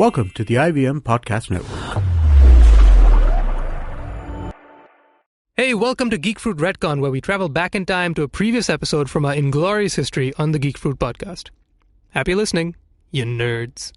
Welcome to the IVM Podcast Network. Hey, welcome to Geek Fruit Retcon, where we travel back in time to a previous episode from our inglorious history on the Geek Fruit podcast. Happy listening, you nerds.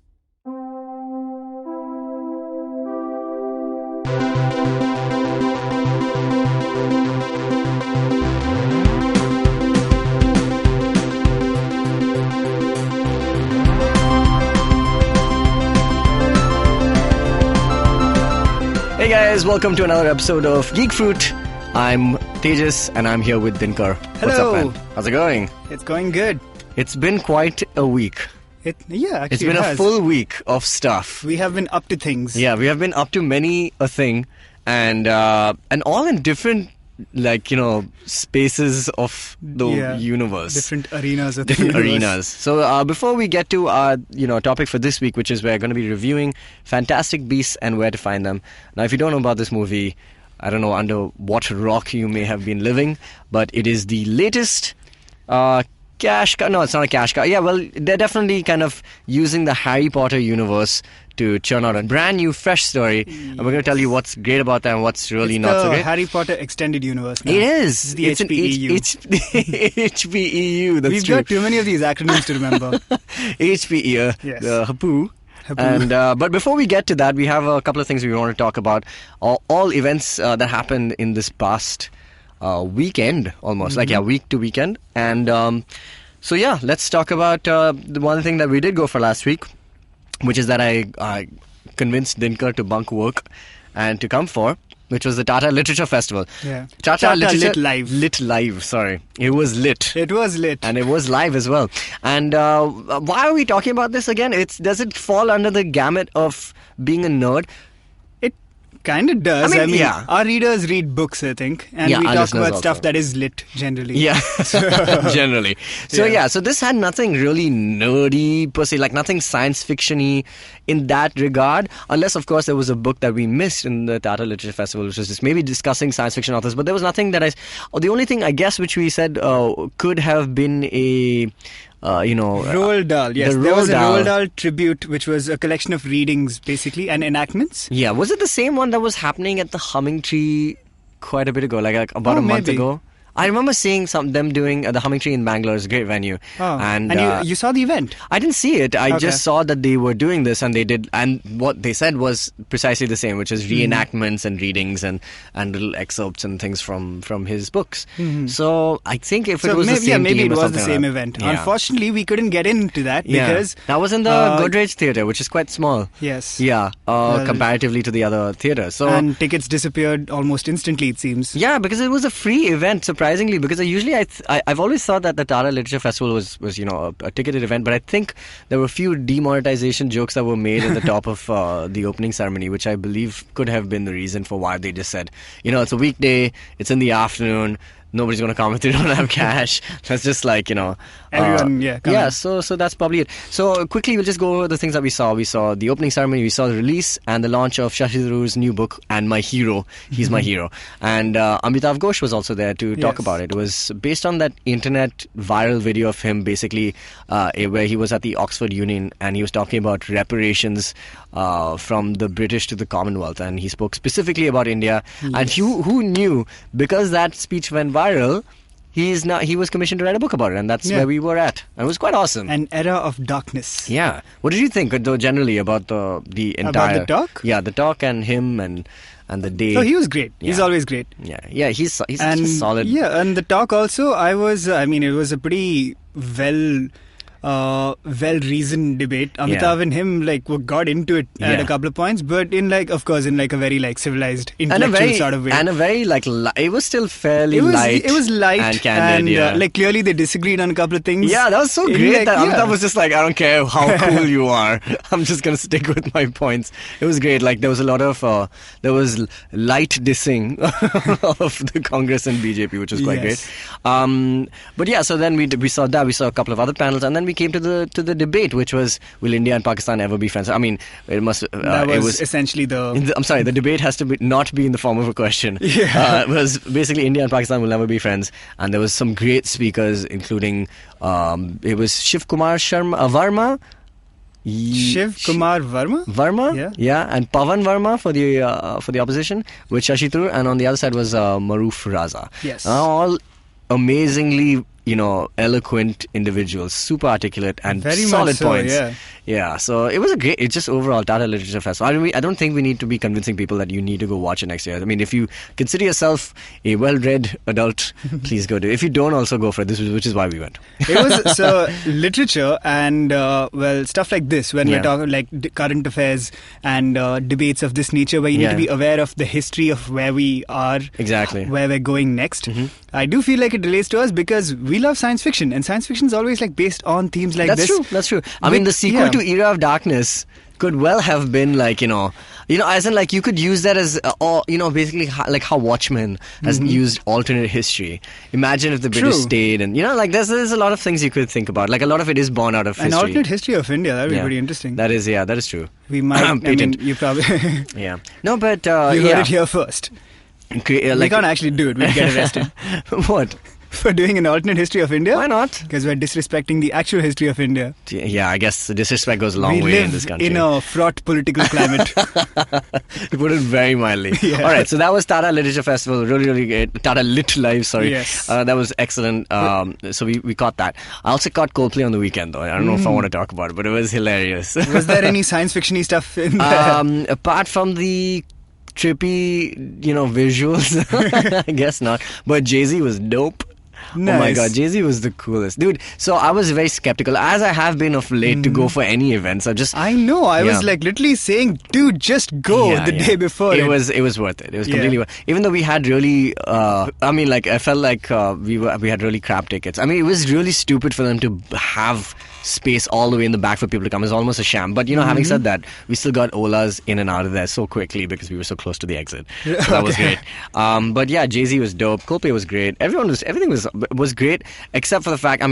Hey guys, welcome to another episode of Geek Fruit. I'm Tejas and I'm here with Dinkar. Hello. What's up, man? How's it going? It's going good. It's been quite a week. Actually It's been a full week of stuff. We have been up to things. Yeah, we have been up to many a thing and all in different, spaces of the universe. Different arenas of Different the universe. arenas. So before we get to our topic for this week, which is we're going to be reviewing Fantastic Beasts and Where to Find Them. Now, if you don't know about this movie, I don't know under what rock you may have been living, but it is the latest cash cow. No, it's not a cash cow. Yeah, well, they're definitely kind of using the Harry Potter universe to churn out a brand new, fresh story. And we're going to tell you what's great about that and what's really not so the great. Harry Potter extended universe now. It is. It's the HPEU. HPEU, that's We've true. got too many of these acronyms to remember. HPEU, Yes. the Hapu. Hapu. And but before we get to that, we have a couple of things we want to talk about. All events that happened in this past weekend, almost week to weekend. And let's talk about the one thing that we did go for last week, which is that I convinced Dinkar to bunk work and to come for, which was the Tata Literature Festival. Yeah. Tata Literature Lit Live. Lit Live, sorry. It was lit. It was lit. And it was live as well. And why are we talking about this again? Does it fall under the gamut of being a nerd? It kind of does. I mean, yeah. Our readers read books, I think. And Yeah, we our talk listeners about stuff also. that is lit, generally. Yeah, generally. So Yeah. so this had nothing really nerdy per se, like nothing science fiction-y in that regard, unless of course there was a book that we missed in the Tata Literature Festival, which was just maybe discussing science fiction authors, but there was nothing that the only thing I guess which we said could have been a Roald Dahl, yes. the There was a Roald Roald Dahl tribute, which was a collection of readings, basically, and enactments. Yeah, was it the same one that was happening at the Humming Tree quite a bit ago, like about a month maybe. ago? I remember seeing them doing the Humming Tree in Bangalore. It's a great venue. Oh. And you saw the event? I didn't see it. I Okay. just saw that they were doing this, and they did. And what they said was precisely the same, which is reenactments and readings and little excerpts and things from his books. So I think if it was the same maybe team it or was the something same like that. event. Yeah. Unfortunately, we couldn't get into that Yeah. because that was in the Godrej Theatre, which is quite small. yes, Yeah, comparatively to the other theatres. So. and tickets disappeared almost instantly. It seems. Yeah, because it was a free event, surprisingly. Because I've always thought that the Tata Literature Festival was a ticketed event, but I think there were a few demonetization jokes that were made at the top of the opening ceremony, which I believe could have been the reason for why they just said, it's a weekday, it's in the afternoon. Nobody's going to come if they don't have cash. That's just Everyone, come yeah, in. so that's probably it. So quickly, we'll just go over the things that we saw. We saw the opening ceremony, we saw the release and the launch of Shashi Tharoor's new book, And My Hero. He's my hero. And Amitav Ghosh was also there to talk Yes. about it. It was based on that internet viral video of him, basically, where he was at the Oxford Union and he was talking about reparations from the British to the Commonwealth. And he spoke specifically about India. And who knew, because that speech went viral, he was commissioned to write a book about it, and that's where we were at. And it was quite awesome. An era of darkness. Yeah. What did you think, though, generally about the entire... About the talk? Yeah, the talk and him and the day. So he was great. He's Yeah. always great. Yeah, he's such a solid... Yeah, and the talk also, it was a pretty well-reasoned debate. Amitav and him got into it at a couple of points, but in a very civilized, intellectual sort of way. And a very it was still fairly light. It was light and candid. and clearly they disagreed on a couple of things. Yeah, that was so great that Amitav was just like, I don't care how cool you are. I'm just going to stick with my points. It was great. There was a lot of, there was light dissing of the Congress and BJP, which was quite great. But yeah, so then we saw that. We saw a couple of other panels, and then we came to the debate, which was, will India and Pakistan ever be friends? I mean, it must. That was, it was essentially I'm sorry. The debate has to not be in the form of a question. Yeah. It was basically India and Pakistan will never be friends, and there was some great speakers, including it was Shiv Kumar Varma. Shiv Kumar Verma? Verma, yeah, and Pavan Verma for the opposition with Shashi Tharoor, and on the other side was Maroof Raza. Yes. All amazingly, eloquent individuals, super articulate and very solid much so, points. Yeah. So it was it's just overall Tata Literature Festival. I don't think we need to be convincing people that you need to go watch it next year. I mean, if you consider yourself a well-read adult, please go do it. If you don't, also go for it, which is why we went. It was, so literature and, stuff like this, when we're talking like current affairs and debates of this nature, where you need to be aware of the history of where we are, exactly, where we're going next. I do feel like it relates to us because we love science fiction, and science fiction is always like based on themes like this. That's true. I mean, the sequel to Era of Darkness could well have been like, as in like you could use that as, basically like how Watchmen has used alternate history. Imagine if the British stayed, and there's a lot of things you could think about. Like a lot of it is born out of history. An alternate history of India, that would be pretty interesting. That is true. We might, you probably... Yeah. No, but... you heard it here first. We can't actually do it. We'll get arrested. What? For doing an alternate history of India? Why not? Because we're disrespecting the actual history of India. Yeah, I guess the disrespect goes a long way in this country. We live in a fraught political climate. To put it very mildly. Yeah. All right, so that was Tata Literature Festival. Really, really great. Tata Lit Live, sorry. Yes. That was excellent. So we caught that. I also caught Coldplay on the weekend, though. I don't know if I want to talk about it, but it was hilarious. Was there any science fiction-y stuff in there? Apart from the trippy, visuals, I guess not. But Jay-Z was dope. Nice. Oh my god, Jay-Z was the coolest. Dude, so I was very skeptical, as I have been of late, to go for any events. I know, I was like literally saying, dude, just go the day before. It was worth it. It was completely worth it. Even though we had really, I felt like we had really crap tickets. I mean, it was really stupid for them to have space all the way in the back for people to come. It's almost a sham. But having said that, we still got Olas in and out of there so quickly because we were so close to the exit. So that was great. But yeah, Jay-Z was dope. Coldplay was great. Everything was great, except for the fact,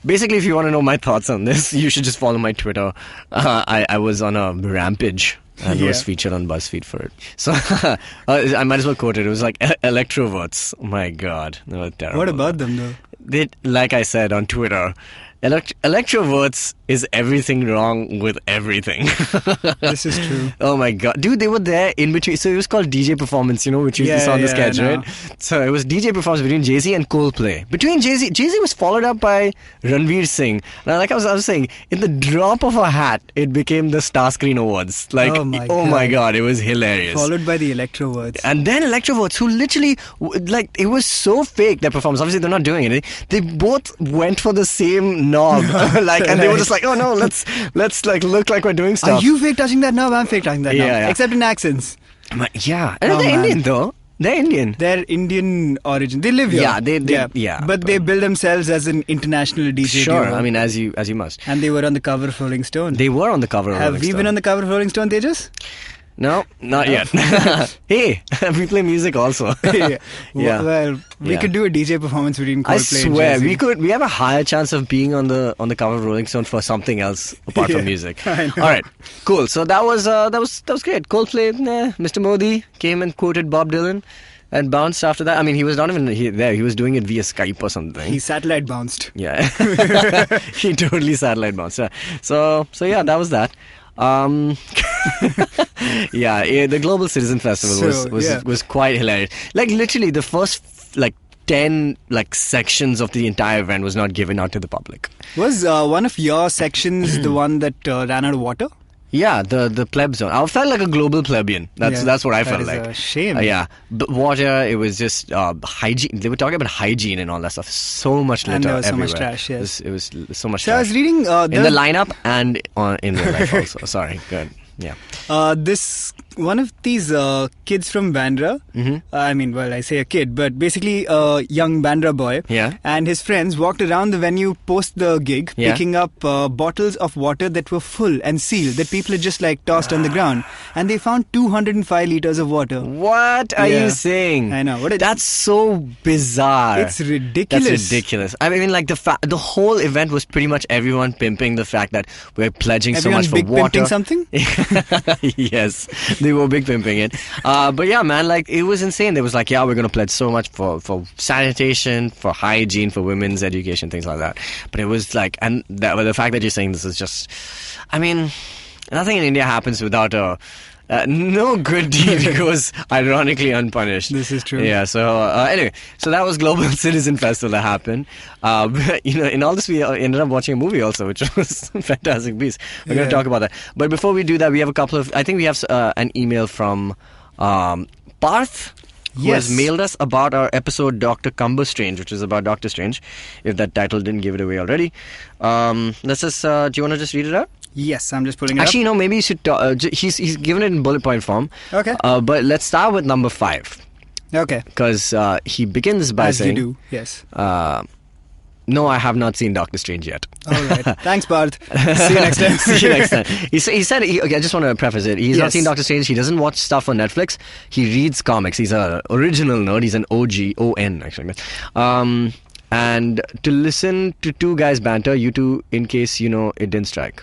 basically, if you want to know my thoughts on this, you should just follow my Twitter. I was on a rampage. And was featured on BuzzFeed for it. So I might as well quote it. It was like electroverts. Oh my god, they were terrible. What about them though? Like I said on Twitter, electroverts is everything wrong with everything. This is true. Oh my god. Dude, they were there in between. So it was called DJ Performance, which you saw on the sketch, right? So it was DJ Performance between Jay-Z and Coldplay. Between Jay-Z was followed up by Ranveer Singh. Now, like I was saying, in the drop of a hat, it became the Star Screen Awards. Like, oh my god, it was hilarious. Followed by the Electroverts. And then Electroverts, who literally, it was so fake, their performance. Obviously, they're not doing anything. They both went for the same knob. And they were just like, oh no, let's like look like we're doing stuff. Are you fake touching that knob? I'm fake touching that knob. Yeah. Except in accents. Yeah. And they're Indian though. They're Indian. They're Indian origin. They live here. Yeah, But they build themselves as an international DJ Sure, duo. I mean, as you must. And they were on the cover of Rolling Stone. They were on the cover of Rolling Stone. Have we been on the cover of Rolling Stone, Tejas? No, not yet. Hey, we play music also. Yeah. Well, we could do a DJ performance between Coldplay I swear, and Jay-Z. we have a higher chance of being on the cover of Rolling Stone for something else apart from music. I know. All right, cool. So that was great. Coldplay, Mr. Modi came and quoted Bob Dylan. And bounced after that. I mean, he was not even there. He was doing it via Skype or something. He satellite bounced. Yeah. He totally satellite bounced. Yeah. So yeah, that was that. The Global Citizen Festival was quite hilarious. Like literally the first 10 sections of the entire event was not given out to the public. Was one of your sections the one that ran out of water? Yeah, the pleb zone. I felt like a global plebeian. That's what I felt like. That is a shame. But water, it was just hygiene. They were talking about hygiene and all that stuff. So much litter and there was everywhere. so much trash, yes. It was so much So trash. I was reading... in the lineup and in real life also. Sorry, good. Yeah. One of these kids from Bandra, I say a kid, but basically a young Bandra boy, and his friends walked around the venue post the gig, picking up bottles of water that were full and sealed, that people had just tossed on the ground, and they found 205 liters of water. What are you saying? I know. That's so bizarre. It's ridiculous. That's ridiculous. I mean, the whole event was pretty much everyone pimping the fact that we're pledging so much for water. Pimping something? Yes. They were big pimping it. But yeah, man, like, it was insane. They was like, yeah, we're going to pledge so much for sanitation, for hygiene, for women's education, things like that. But it was like, and the fact that you're saying this is just, I mean, nothing in India happens without no good deed goes ironically unpunished. This is true. Yeah, so anyway, so that was Global Citizen Festival that happened. But, in all this, we ended up watching a movie also, which was Fantastic Beasts. We're going to talk about that. But before we do that, we have I think we have an email from Parth, who has mailed us about our episode Dr. Cumber Strange, which is about Doctor Strange, if that title didn't give it away already. Let's just, do you want to just read it out? Yes, I'm just pulling it up. Actually, no, maybe you should... he's given it in bullet point form. Okay. But let's start with number 5. Okay. Because he begins by saying... As you do, yes. No, I have not seen Doctor Strange yet. All right. Thanks, Bart. See you next time. See you next time. He said... okay, I just want to preface it. He's not seen Doctor Strange. He doesn't watch stuff on Netflix. He reads comics. He's an original nerd. He's an OG. O-N, actually. And to listen to two guys banter, you two, in case, it didn't strike.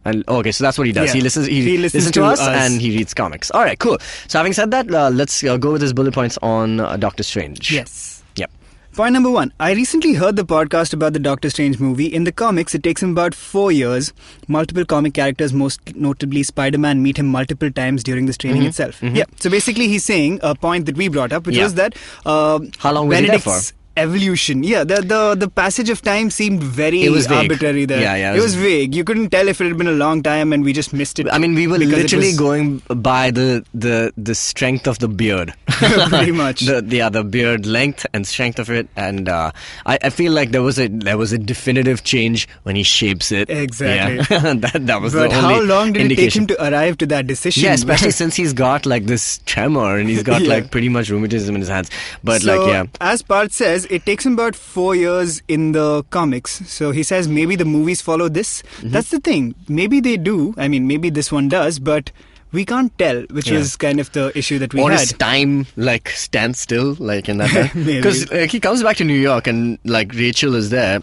And okay, so that's what he does. Yeah. He listens to us and he reads comics. All right, cool. So having said that, let's go with his bullet points on Doctor Strange. Yes. Yep. Point number 1. I recently heard the podcast about the Doctor Strange movie. In the comics, it takes him about 4 years. Multiple comic characters, most notably Spider-Man, meet him multiple times during this training itself. Mm-hmm. Yeah. So basically, he's saying a point that we brought up, which was that how long was he there for? Evolution. Yeah, the passage of time seemed very arbitrary there. Yeah, it was vague. You couldn't tell if it had been a long time and we just missed it. I mean, we were literally going by the strength of the beard. Pretty much. The beard length and strength of it, and I feel like there was a definitive change when he shapes it. Exactly. Yeah. that was but the only how long did indication. it take him to arrive to that decision? Yeah, especially since he's got like this tremor and he's got like pretty much rheumatism in his hands. But so, as Parth says, it takes him about 4 years in the comics. So he says maybe the movies follow this. Mm-hmm. That's the thing. Maybe they do. I mean, maybe this one does, but we can't tell, which was kind of the issue that we had. Or is time like stand still, like in that? Because he comes back to New York and like Rachel is there.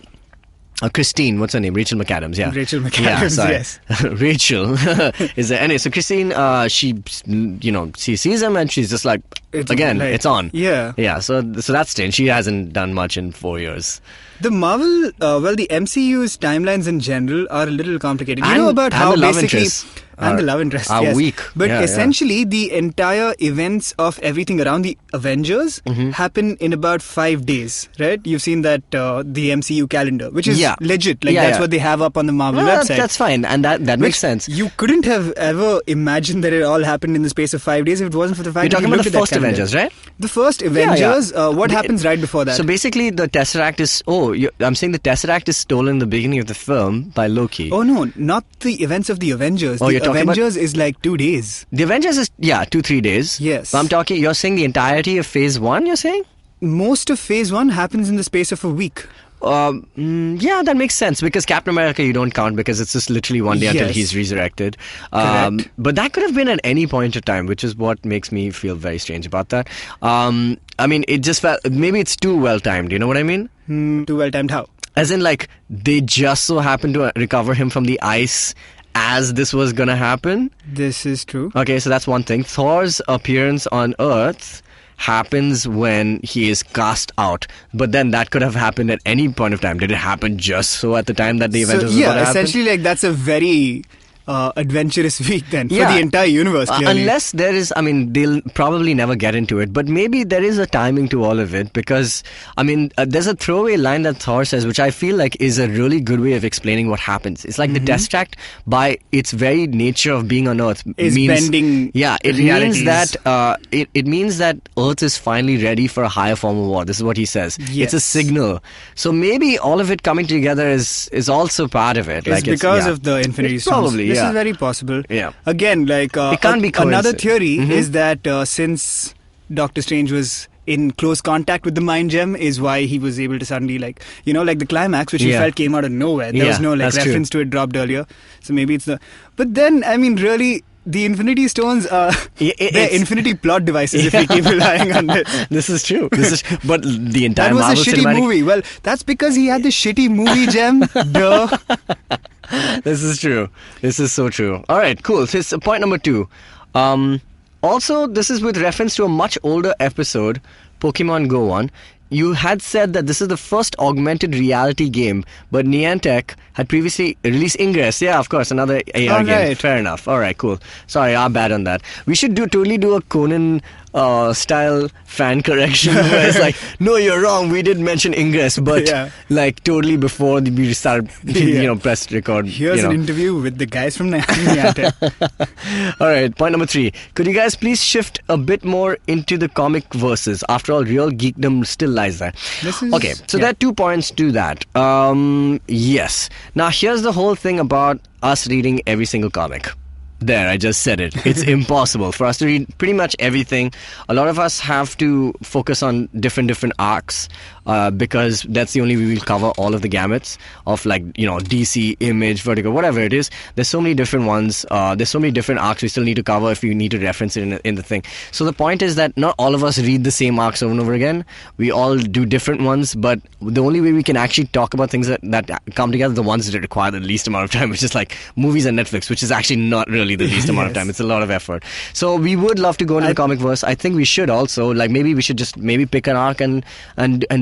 Christine, what's her name? Rachel McAdams, yeah. Rachel McAdams, yes. Rachel is there. Anyway, so Christine, she sees him and she's just like, it's on. Yeah. Yeah, so that's strange. She hasn't done much in 4 years. The Marvel, the MCU's timelines in general are a little complicated. You know about how basically... And the love interest, are yes. weak. But essentially, the entire events of everything around the Avengers happen in about 5 days, right? You've seen that, the MCU calendar, which is legit. Like, that's what they have up on the Marvel website. That's fine, and that makes sense. You couldn't have ever imagined that it all happened in the space of 5 days if it wasn't for the fact that you're talking about the first Avengers, right? The first Avengers, what happens right before that? So basically, the Tesseract is... I'm saying the Tesseract is stolen in the beginning of the film by Loki. Oh, no, not the events of the Avengers. The Avengers is like 2 days. The Avengers is 2-3 days. Yes. But you're saying the entirety of Phase 1, you're saying? Most of Phase 1 happens in the space of a week. That makes sense, because Captain America you don't count because it's just literally 1 day until he's resurrected. But that could have been at any point in time, which is what makes me feel very strange about that. I mean, it just felt... Maybe it's too well timed, you know what I mean? Too well timed how? As in, like, they just so happened to recover him from the ice as this was gonna happen. This is true. Okay, so that's one thing. Thor's appearance on Earth happens when he is cast out, but then that could have happened at any point of time. Did it happen just so at the time that the Avengers was going to happen? Essentially, like, that's a very adventurous week then for the entire universe, clearly. Unless there is, I mean, they'll probably never get into it, but maybe there is a timing to all of it, because, I mean, there's a throwaway line that Thor says, which I feel like is a really good way of explaining what happens. It's like the Tesseract, by its very nature of being on Earth, is bending it realities. Means that it means that Earth is finally ready for a higher form of war. This is what he says. Yes. It's a signal. So maybe all of it coming together is also part of it. It's because of the Infinity Stones. Probably, This is very possible. Yeah. Again, like, it can't be another theory is that since Doctor Strange was in close contact with the Mind Gem is why he was able to suddenly, like, like the climax, which he felt came out of nowhere. There was no reference to it dropped earlier. So maybe it's the... But then, I mean, really... The Infinity Stones are they're infinity plot devices if we keep relying on this. This is true. But the entire That was Marvel a shitty movie. Well, that's because he had the shitty movie gem. Duh. This is true. This is so true. All right, cool. So point number 2. Also, this is with reference to a much older episode, Pokemon Go 1. You had said that this is the first augmented reality game, but Niantic had previously released Ingress. Yeah, of course, another AR game. Right. Fair enough. All right, cool. Sorry, our bad on that. We should totally do a Conan style fan correction where it's like, no, you're wrong. We did mention Ingress, but like totally before we start, press record. Here's an interview with the guys from Niantic. All right, point number 3. Could you guys please shift a bit more into the comic verses? After all, real geekdom still lies there. Okay, so there are 2 points to that. Yes. Now, here's the whole thing about us reading every single comic. There, I just said it. It's impossible for us to read pretty much everything. A lot of us have to focus on different arcs because that's the only way we'll cover all of the gamuts of DC, Image, Vertigo, whatever it is. There's so many different ones. There's so many different arcs we still need to cover if we need to reference it in the thing. So the point is that not all of us read the same arcs over and over again. We all do different ones, but the only way we can actually talk about things that come together, the ones that require the least amount of time, which is like movies and Netflix, which is actually not really the least amount of time. It's a lot of effort. So we would love to go into the comic verse. I think we should also, maybe we should just pick an arc and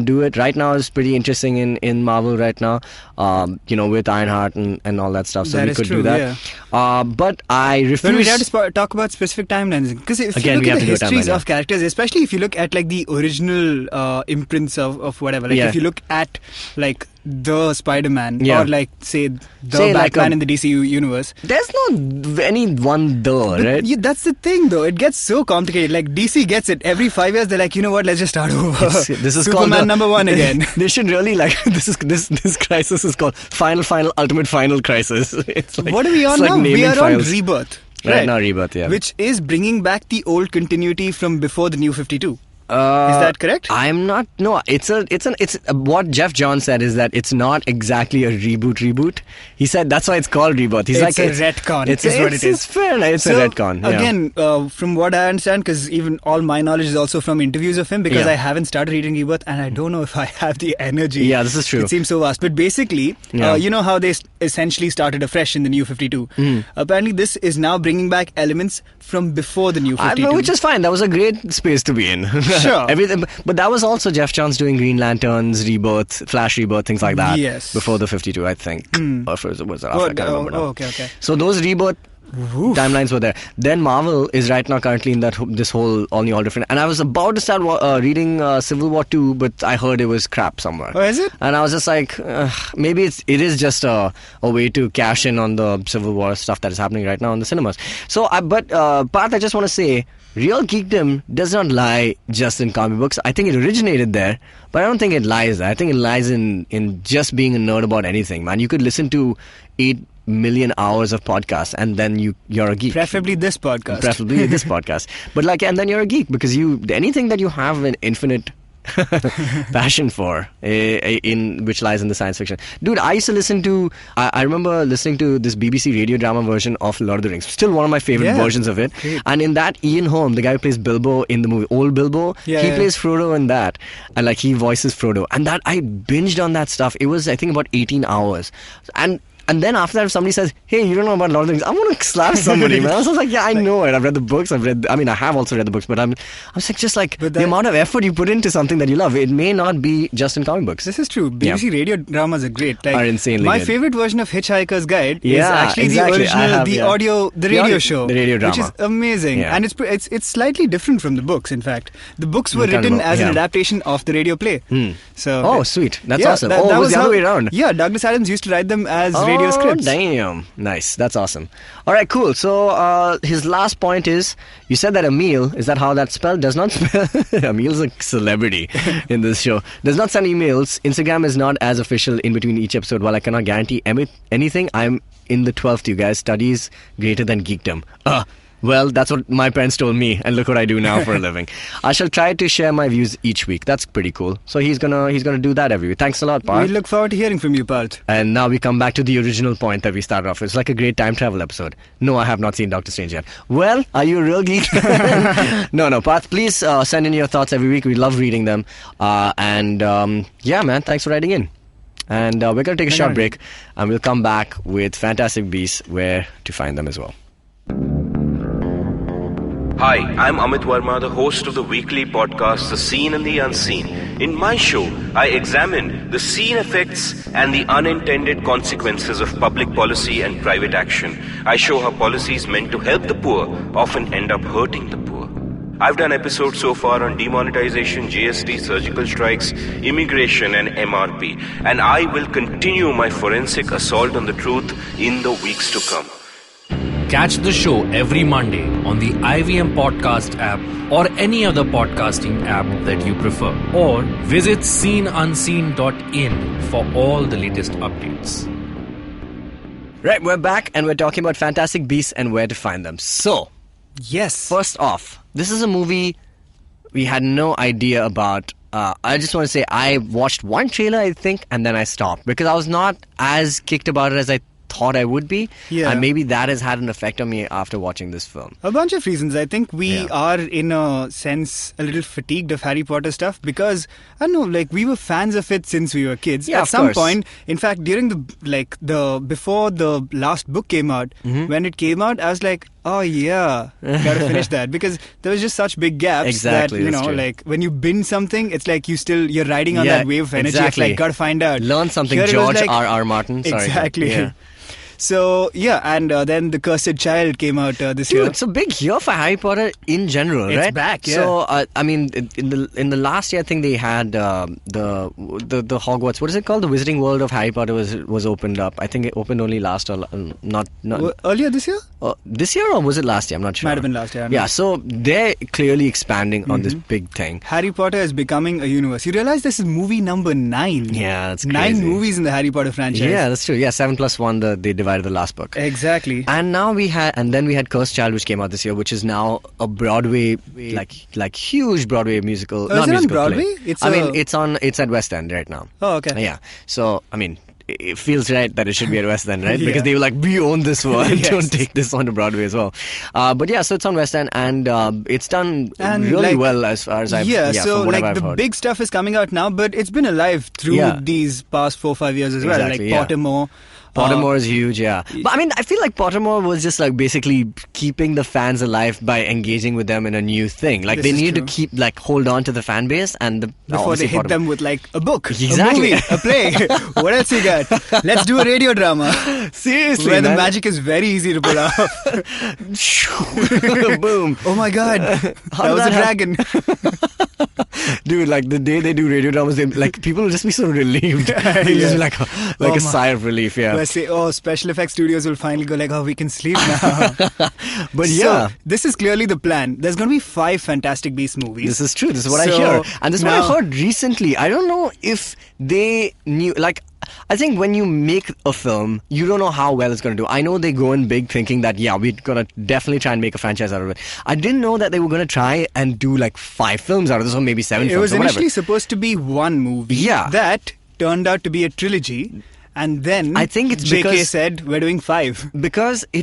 do it. Right now is pretty interesting in Marvel right now, with Ironheart and all that stuff. So we could do that. Yeah. But I refuse. But we have to talk about specific timelines, because if you look at the histories of characters, especially if you look at like the original imprints of whatever, if you look at like the Spider-Man or like say Batman in the DC universe, there's not any one right? Yeah, that's the thing though. It gets so complicated. Like DC gets it. Every 5 years they're like, you know what? Let's just start over. This is Superman called number 1 again. They should really this crisis is called Final Ultimate Final Crisis. It's like, what are we on now? We are on Rebirth. Right now, Rebirth, yeah. Which is bringing back the old continuity from before the New 52. Is that correct? I'm not. No, it's what Jeff Johns said is that it's not exactly a reboot. He said that's why it's called Rebirth. He's it's a retcon. It's what it is. It's fair. It's a retcon. Yeah. Again, from what I understand, because even all my knowledge is also from interviews of him, because I haven't started reading Rebirth, and I don't know if I have the energy. Yeah, this is true. It seems so vast. But basically, you know how they essentially started afresh in the New 52. Apparently, this is now bringing back elements from before the New 52, which is fine. That was a great space to be in. Sure. Everything, but that was also Jeff Johns doing Green Lanterns, Rebirth, Flash Rebirth, things like that. Yes. Before the 52, I think. Or was it after? I can't remember now. Okay. So those Rebirth timelines were there. Then Marvel is right now currently in this whole all different. And I was about to start reading Civil War 2, but I heard it was crap somewhere. Oh, is it? And I was just like, maybe it is just a way to cash in on the Civil War stuff that is happening right now in the cinemas. So, Parth, I just want to say, real geekdom does not lie just in comic books. I think it originated there, but I don't think it lies there. I think it lies in just being a nerd about anything, man. You could listen to 8 million hours of podcasts and then you're a geek. Preferably this podcast. But and then you're a geek because anything that you have an infinite passion for, which lies in the science fiction. Dude, I used to listen to, I remember listening to this BBC radio drama version of Lord of the Rings. Still one of my favorite versions of it. Great. And in that, Ian Holm, the guy who plays Bilbo in the movie, old Bilbo, he plays Frodo in that. And he voices Frodo. And that, I binged on that stuff. It was, I think, about 18 hours. And then after that, if somebody says, hey, you don't know about Lord of the Rings, I'm going to slap somebody, man. I was like, yeah, I know it. I've read the books. I have also read the books, but I'm just the amount of effort you put into something that you love, it may not be just in comic books. This is true. BBC radio dramas are great. Are insanely my good. favorite version of Hitchhiker's Guide is actually the original, the radio show. The radio drama. Which is amazing. Yeah. And it's slightly different from the books, in fact. The books were written as an adaptation of the radio play. So, sweet. That's awesome. That was the other way around. Yeah, Douglas Adams used to write them as radio scripts. Damn. Nice. That's awesome. All right, cool. So his last point is, you said that Emil, is that how that's spelled? Does not spell. Emil's a celebrity in this show. Does not send emails. Instagram is not as official in between each episode. While I cannot guarantee anything, I'm in the 12th, you guys. Studies greater than geekdom. Well, that's what my parents told me, and look what I do now for a living. I shall try to share my views each week. That's pretty cool. So he's gonna do that every week. Thanks a lot, Parth. We look forward to hearing from you, Parth. And now we come back to the original point that we started off with. It's like a great time travel episode. No, I have not seen Doctor Strange yet. Well, are you a real geek? No, Parth, please send in your thoughts every week. We love reading them. Yeah, man, thanks for writing in. And we're going to take a short break, and we'll come back with Fantastic Beasts, where to find them as well. Hi, I'm Amit Verma, the host of the weekly podcast The Seen and the Unseen. In my show, I examine the seen effects and the unintended consequences of public policy and private action. I show how policies meant to help the poor often end up hurting the poor. I've done episodes so far on demonetization, GST, surgical strikes, immigration and MRP. And I will continue my forensic assault on the truth in the weeks to come. Catch the show every Monday on the IVM Podcast app or any other podcasting app that you prefer. Or visit seenunseen.in for all the latest updates. Right, we're back and we're talking about fantastic beasts and where to find them. So, yes. First off, this is a movie we had no idea about. I just want to say I watched one trailer, I think, and then I stopped because I was not as kicked about it as I thought I would be. Yeah. And maybe that has had an effect on me after watching this film. A bunch of reasons. I think we are, in a sense, a little fatigued of Harry Potter stuff because, I don't know, like, we were fans of it since we were kids. Yeah, At some point, in fact, during before the last book came out, when it came out, I was like, oh yeah, gotta finish that, because there was just such big gaps Exactly, that, that's true. like, when you binge something, it's like you're riding on that wave of energy. Exactly. It's like, gotta find out. Learn something, Here it was George like- R.R. Martin. Sorry. Exactly. Yeah. So, yeah, and then The Cursed Child came out this year. Dude, it's a big year for Harry Potter in general, It's right? back, yeah. So, I mean, in the last year, I think they had the Hogwarts. What is it called? The Wizarding World of Harry Potter was opened up. I think it opened only last or not. Earlier this year? This year or was it last year? I'm not sure. Might have been last year. I don't Yeah, know. so they're clearly expanding on this big thing. Harry Potter is becoming a universe. You realize this is movie number 9. Yeah, that's 9 crazy. movies in the Harry Potter franchise. Yeah, that's true. Yeah, 7+1. They divided the last book. Exactly. And now then we had Cursed Child, which came out this year, which is now a Broadway, like huge Broadway musical. Oh, Not is it on musical Broadway? Play. It's at West End right now. Oh, okay. Yeah. So, I mean, it feels right that it should be at West End, right? Yeah. Because they were like, we own this one. Yes. Don't take this on to Broadway as well. But yeah, so it's on West End, and it's done really well as far as I've so from whatever like I've the heard. big stuff is coming out now, but it's been alive through these past 4-5 years as well. Exactly, Like Pottermore. Pottermore is huge, yeah. But I mean, I feel like Pottermore was just like basically keeping the fans alive by engaging with them in a new thing. Like This they is need true. to keep hold on to the fan base and Before they hit them with like a book, Exactly. a movie, a play. What else you got? Let's do a radio drama. Seriously, Where the man. magic is very easy to pull off. Boom. Oh my god, that How was did a that dragon. Dude, like the day they do radio dramas, people will just be so relieved. They'll just be like a sigh of relief, yeah. Let's say, special effects studios will finally go like, we can sleep now. But So, this is clearly the plan. There's going to be 5 Fantastic Beasts movies. This is true. This is what I So, hear. And this is what now- I heard recently. I don't know if they knew, I think when you make a film, you don't know how well it's going to do. I know they go in big thinking that, we're going to definitely try and make a franchise out of it. I didn't know that they were going to try and do 5 films out of this, or maybe 7 It films was or whatever. initially supposed to be one movie. Yeah. That turned out to be a trilogy. And then I think it's JK because- said, we're doing 5. Because I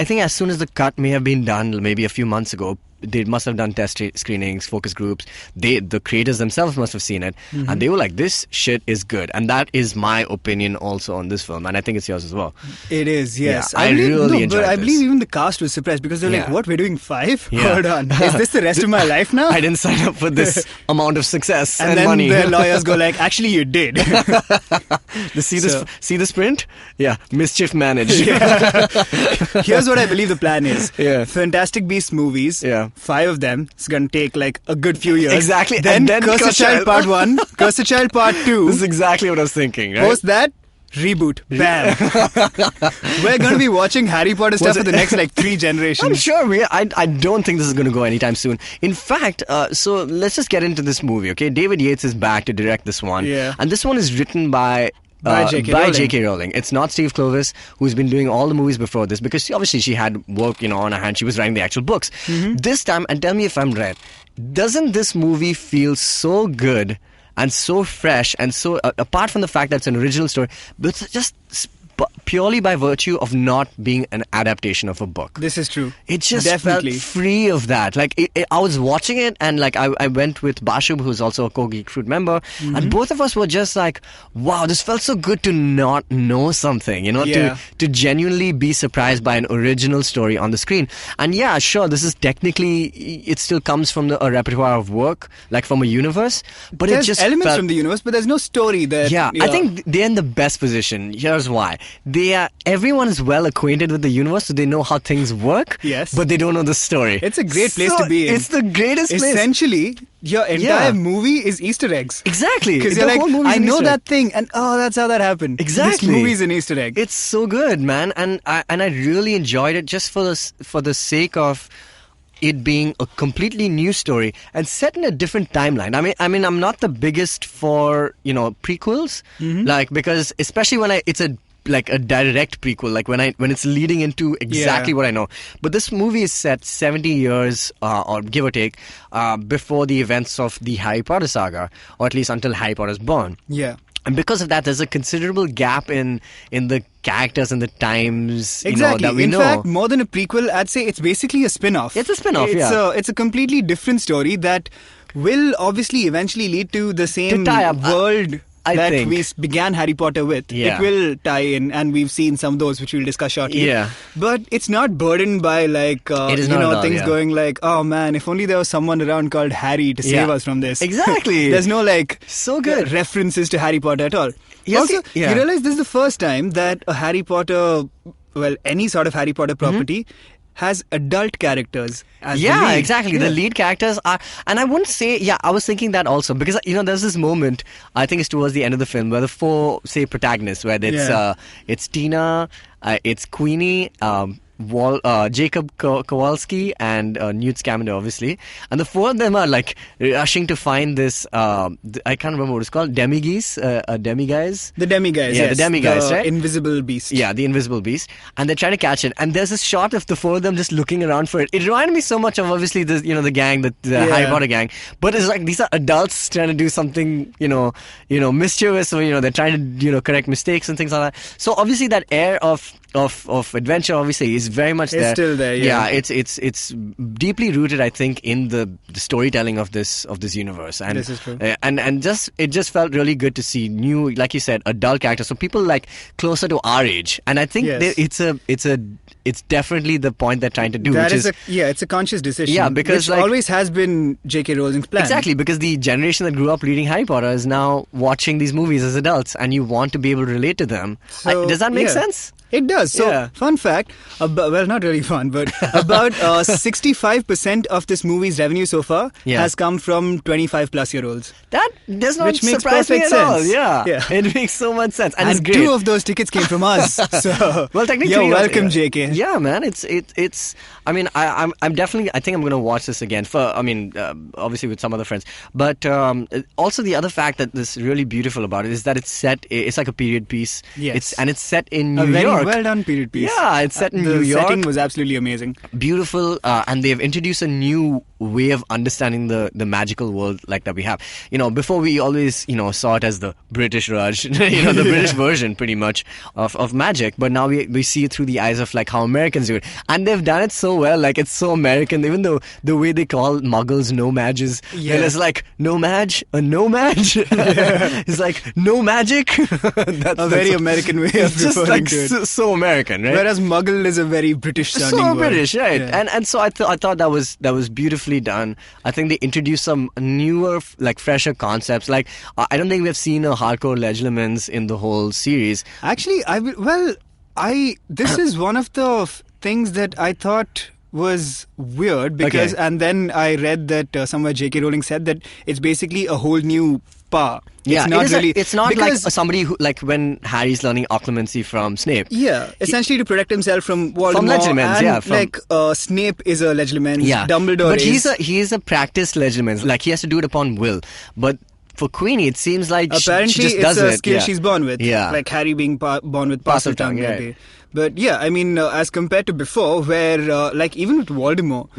think as soon as the cut may have been done, maybe a few months ago, they must have done test screenings, focus groups. The creators themselves must have seen it, and they were like, "This shit is good." And that is my opinion also on this film, and I think it's yours as well. It is, yes. Yeah, I really enjoyed But I this. believe even the cast was surprised because they're like, Yeah. what, we're doing 5? Yeah. Hold on. Is this the rest of my life now? I didn't sign up for this amount of success and then money. the lawyers go like, actually you did. See this print? Yeah, mischief managed. Here's what I believe the plan is. Yeah. Fantastic Beasts movies, Yeah. 5 of them. It's going to take a good few years. Exactly. Then, And then Cursed Cursed Child Child. Part 1, Cursed Child Part 2. This is exactly what I was thinking. Right? Post that, reboot. Bam. We're going to be watching Harry Potter stuff for the next 3 generations. I'm sure I don't think this is going to go anytime soon. In fact, so let's just get into this movie, okay? David Yates is back to direct this one. Yeah. And this one is written by J.K. Rowling. It's not Steve Kloves, who's been doing all the movies before this, because obviously she had work, on her hand. She was writing the actual books. This time, and tell me if I'm right, doesn't this movie feel so good and so fresh and so, apart from the fact that it's an original story, but it's just purely by virtue of not being an adaptation of a book. This is true. It just Definitely felt free of that. Like, I was watching it, and like I went with Bashub, who's also a Geek Fruit member, and both of us were just like, wow, this felt so good to not know something, to genuinely be surprised by an original story on the screen. And yeah, sure, this is technically, it still comes from a repertoire of work, like from a universe, but there's it just elements felt, from the universe, but there's no story there. Yeah, I think they're in the best position. Here's why. Everyone is well acquainted with the universe, so they know how things work. Yes. But they don't know the story. It's a great place to be in. It's the greatest place. Essentially, your entire movie is Easter eggs. Exactly. Because you're like, I know that thing, and that's how that happened. Exactly. This movie's an Easter egg. It's so good, man, and I really enjoyed it just for the sake of it being a completely new story and set in a different timeline. I mean, I'm not the biggest for prequels, like, because especially when it's a direct prequel, like when it's leading into exactly what I know. But this movie is set 70 years, or give or take, before the events of the Harry Potter saga, or at least until Harry Potter's born. Yeah. And because of that, there's a considerable gap in the characters and the times exactly. that we know. In fact, more than a prequel, I'd say it's basically a spin-off. It's a spin-off, It's a completely different story that will obviously eventually lead to the same world that we began Harry Potter with. Yeah. It will tie in, and we've seen some of those which we'll discuss shortly. Yeah. But it's not burdened by things going like, oh man, if only there was someone around called Harry to save us from this. Exactly. There's no so good references to Harry Potter at all. Yes, also, you realize this is the first time that a Harry Potter, any sort of Harry Potter property has adult characters as the lead. Exactly. The lead characters are, and I wouldn't say, I was thinking that also, because there's this moment, I think it's towards the end of the film, where the four, say, protagonists, where it's Tina, it's Queenie, Jacob Kowalski, and Newt Scamander, obviously, and the four of them are like rushing to find this I can't remember what it's called, demiguise. The demiguise, the demiguise, right? Invisible beast. Yeah, the invisible beast, and they're trying to catch it, and there's this shot of the four of them just looking around for it. It reminded me so much of obviously the the gang, the Harry Potter gang, but it's like these are adults trying to do something mischievous, or they're trying to correct mistakes and things like that. So obviously that air of adventure obviously is very much there. It's still there. Yeah, it's deeply rooted, I think, in the storytelling of this universe, and this is true. And it just felt really good to see new, like you said, adult characters, so people like closer to our age, and I think it's definitely the point they're trying to do. It's a conscious decision. Yeah, because which always has been J.K. Rowling's plan. Exactly, because the generation that grew up reading Harry Potter is now watching these movies as adults, and you want to be able to relate to them. Does that make sense? It does. So, fun fact, not really fun, but about 65% of this movie's revenue so far has come from 25-plus-year-olds. That does not which makes surprise me perfect at all. sense. Yeah. It makes so much sense. And it's great. 2 of those tickets came from us. So, well, technically, you're welcome, JK. Yeah, man. It's. I mean, I'm definitely. I think I'm going to watch this again. Obviously with some other friends. But also the other fact that is really beautiful about it is that it's set. It's like a period piece. Yes. It's set in New York. York. Well done period piece. Yeah, it's set in New York. The setting was absolutely amazing. Beautiful, and they've introduced a new way of understanding the magical world like that we have. Before we always saw it as the British Raj, the British version pretty much of magic. But now we see it through the eyes of like how Americans do it, and they've done it so well. Like it's so American. Even though the way they call Muggles no mages, and it's like no mage, a no mage. It's like no magic. That's a very American way of referring to it. So American, right? Whereas Muggle is a very British sounding word. British, right? Yeah. And so I thought that was beautifully done. I think they introduced some newer, like fresher concepts. Like I don't think we've seen a hardcore Legilimens in the whole series. Actually, this is one of the things that I thought was weird because, and then I read that somewhere J.K. Rowling said that it's basically a whole new power. It's not like somebody who, like when Harry's learning occlumency from Snape. Yeah, essentially to protect himself from Voldemort. From Legilimens, Snape is a Legilimens. Yeah, Dumbledore but he's a practiced Legilimens. Like he has to do it upon will. But for Queenie, it seems like apparently she just does it. Apparently, it's a skill she's born with. Yeah, like Harry being born with pass of tongue. Right. But yeah, I mean, as compared to before, where like even with Voldemort,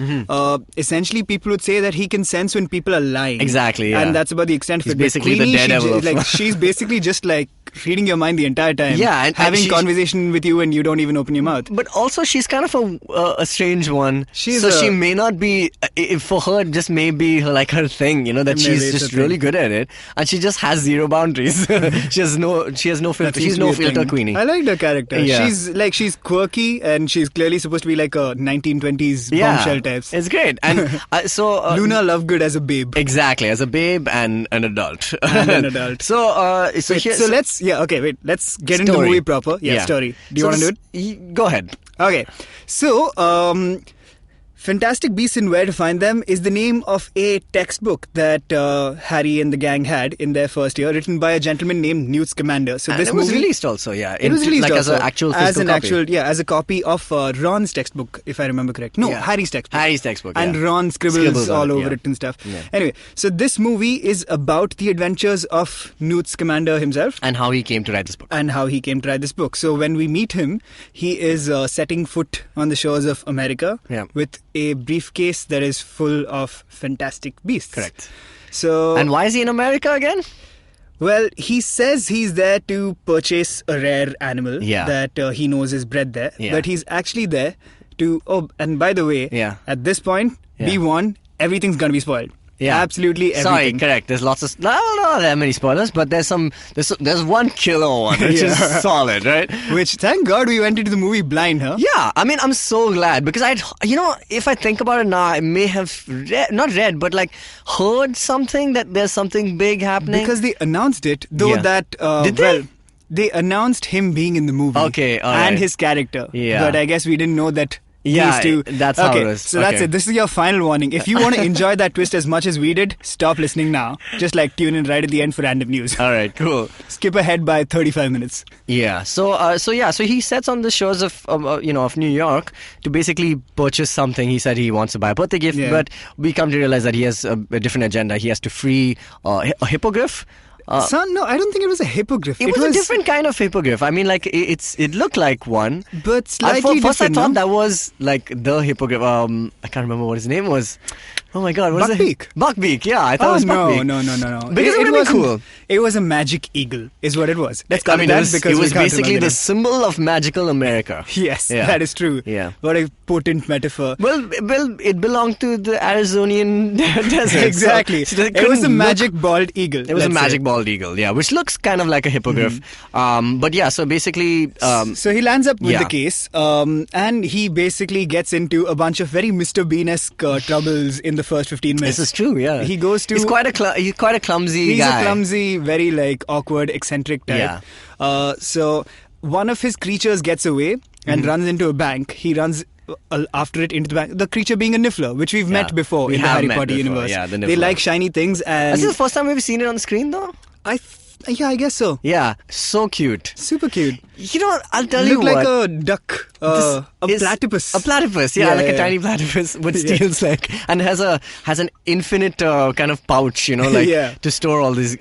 essentially people would say that he can sense when people are lying. Exactly, yeah. And that's about the extent of He's it. basically Queenie, the Daredevil. she's basically just like reading your mind the entire time. Yeah, and having conversation with you and you don't even open your mouth. But also, she's kind of a strange one. She may not be. For her, it just may be like her thing. You know that she's just really good at it, and she just has zero boundaries. she has no filter. She's no filter Queenie. I like her character. Yeah. She's quirky and she's clearly supposed to be like a 1920s bombshell types. It's great. And Luna Lovegood as a babe. Exactly, as a babe and an adult. So let's get into the movie proper. Story. Do you want to do it? Go ahead. Okay. So Fantastic Beasts and Where to Find Them is the name of a textbook that Harry and the gang had in their first year, written by a gentleman named Newt Scamander. So and this it was released also, It was released like also, as an actual physical copy. as a copy of Ron's textbook, if I remember correct. No, Harry's textbook. Harry's textbook, and Ron scribbles all over it and stuff. Yeah. Anyway, so this movie is about the adventures of Newt Scamander himself. And how he came to write this book. So when we meet him, he is setting foot on the shores of America with a briefcase that is full of fantastic beasts. Correct. So, and why is he in America again? Well, he says he's there to purchase a rare animal that he knows is bred there. Yeah. But he's actually there to... Oh, and by the way, at this point, be warned, everything's going to be spoiled. Yeah, absolutely everything. Sorry, correct. There's lots of... No, there are many spoilers, but there's one killer one, which is solid, right? Which, thank God we went into the movie blind, huh? Yeah, I mean, I'm so glad, because if I think about it now, I may have not read, but like heard something that there's something big happening. Because they announced it, though that... Did they? They announced him being in the movie. Okay, all right. And his character. Yeah. But I guess we didn't know that... that's how it was. So that's it. This is your final warning. If you want to enjoy that twist as much as we did, stop listening now. Just like tune in right at the end for random news. All right, cool. Skip ahead by 35 minutes. Yeah. So he sets on the shores of New York to basically purchase something. He said he wants to buy a birthday gift, but we come to realize that he has a different agenda. He has to free a hippogriff. No, I don't think it was a hippogriff. It was a different kind of hippogriff. I mean, like, it looked like one. But slightly different. First I thought that was, like, the hippogriff. I can't remember what his name was. Oh my God, what is it? Buckbeak, yeah. I thought it was Buckbeak. No. Because it would be cool. It was a magic eagle, is what it was. Let's call it was basically the symbol of magical America. Yes, that is true. Yeah. What a potent metaphor. Well, it belonged to the Arizonian desert. Exactly. So it was a magic bald eagle. It was a magic bald eagle, yeah, which looks kind of like a hippogriff. But yeah, so basically... so he lands up with the case, and he basically gets into a bunch of very Mr. Bean-esque troubles in the first 15 minutes. This is true, yeah. He goes to... He's quite a clumsy guy. He's a clumsy, very like awkward, eccentric type. Yeah. So one of his creatures gets away and runs into a bank. He runs after it into the bank. The creature being a Niffler, which we've met before in the Harry Potter universe. Yeah, they like shiny things. And this is the first time we've seen it on the screen, though? I guess so. Yeah, so cute. Super cute. You know, I'll tell you what. Look like a duck. A platypus. A platypus, yeah, like a tiny platypus with Steel's leg, and has an infinite kind of pouch, to store all these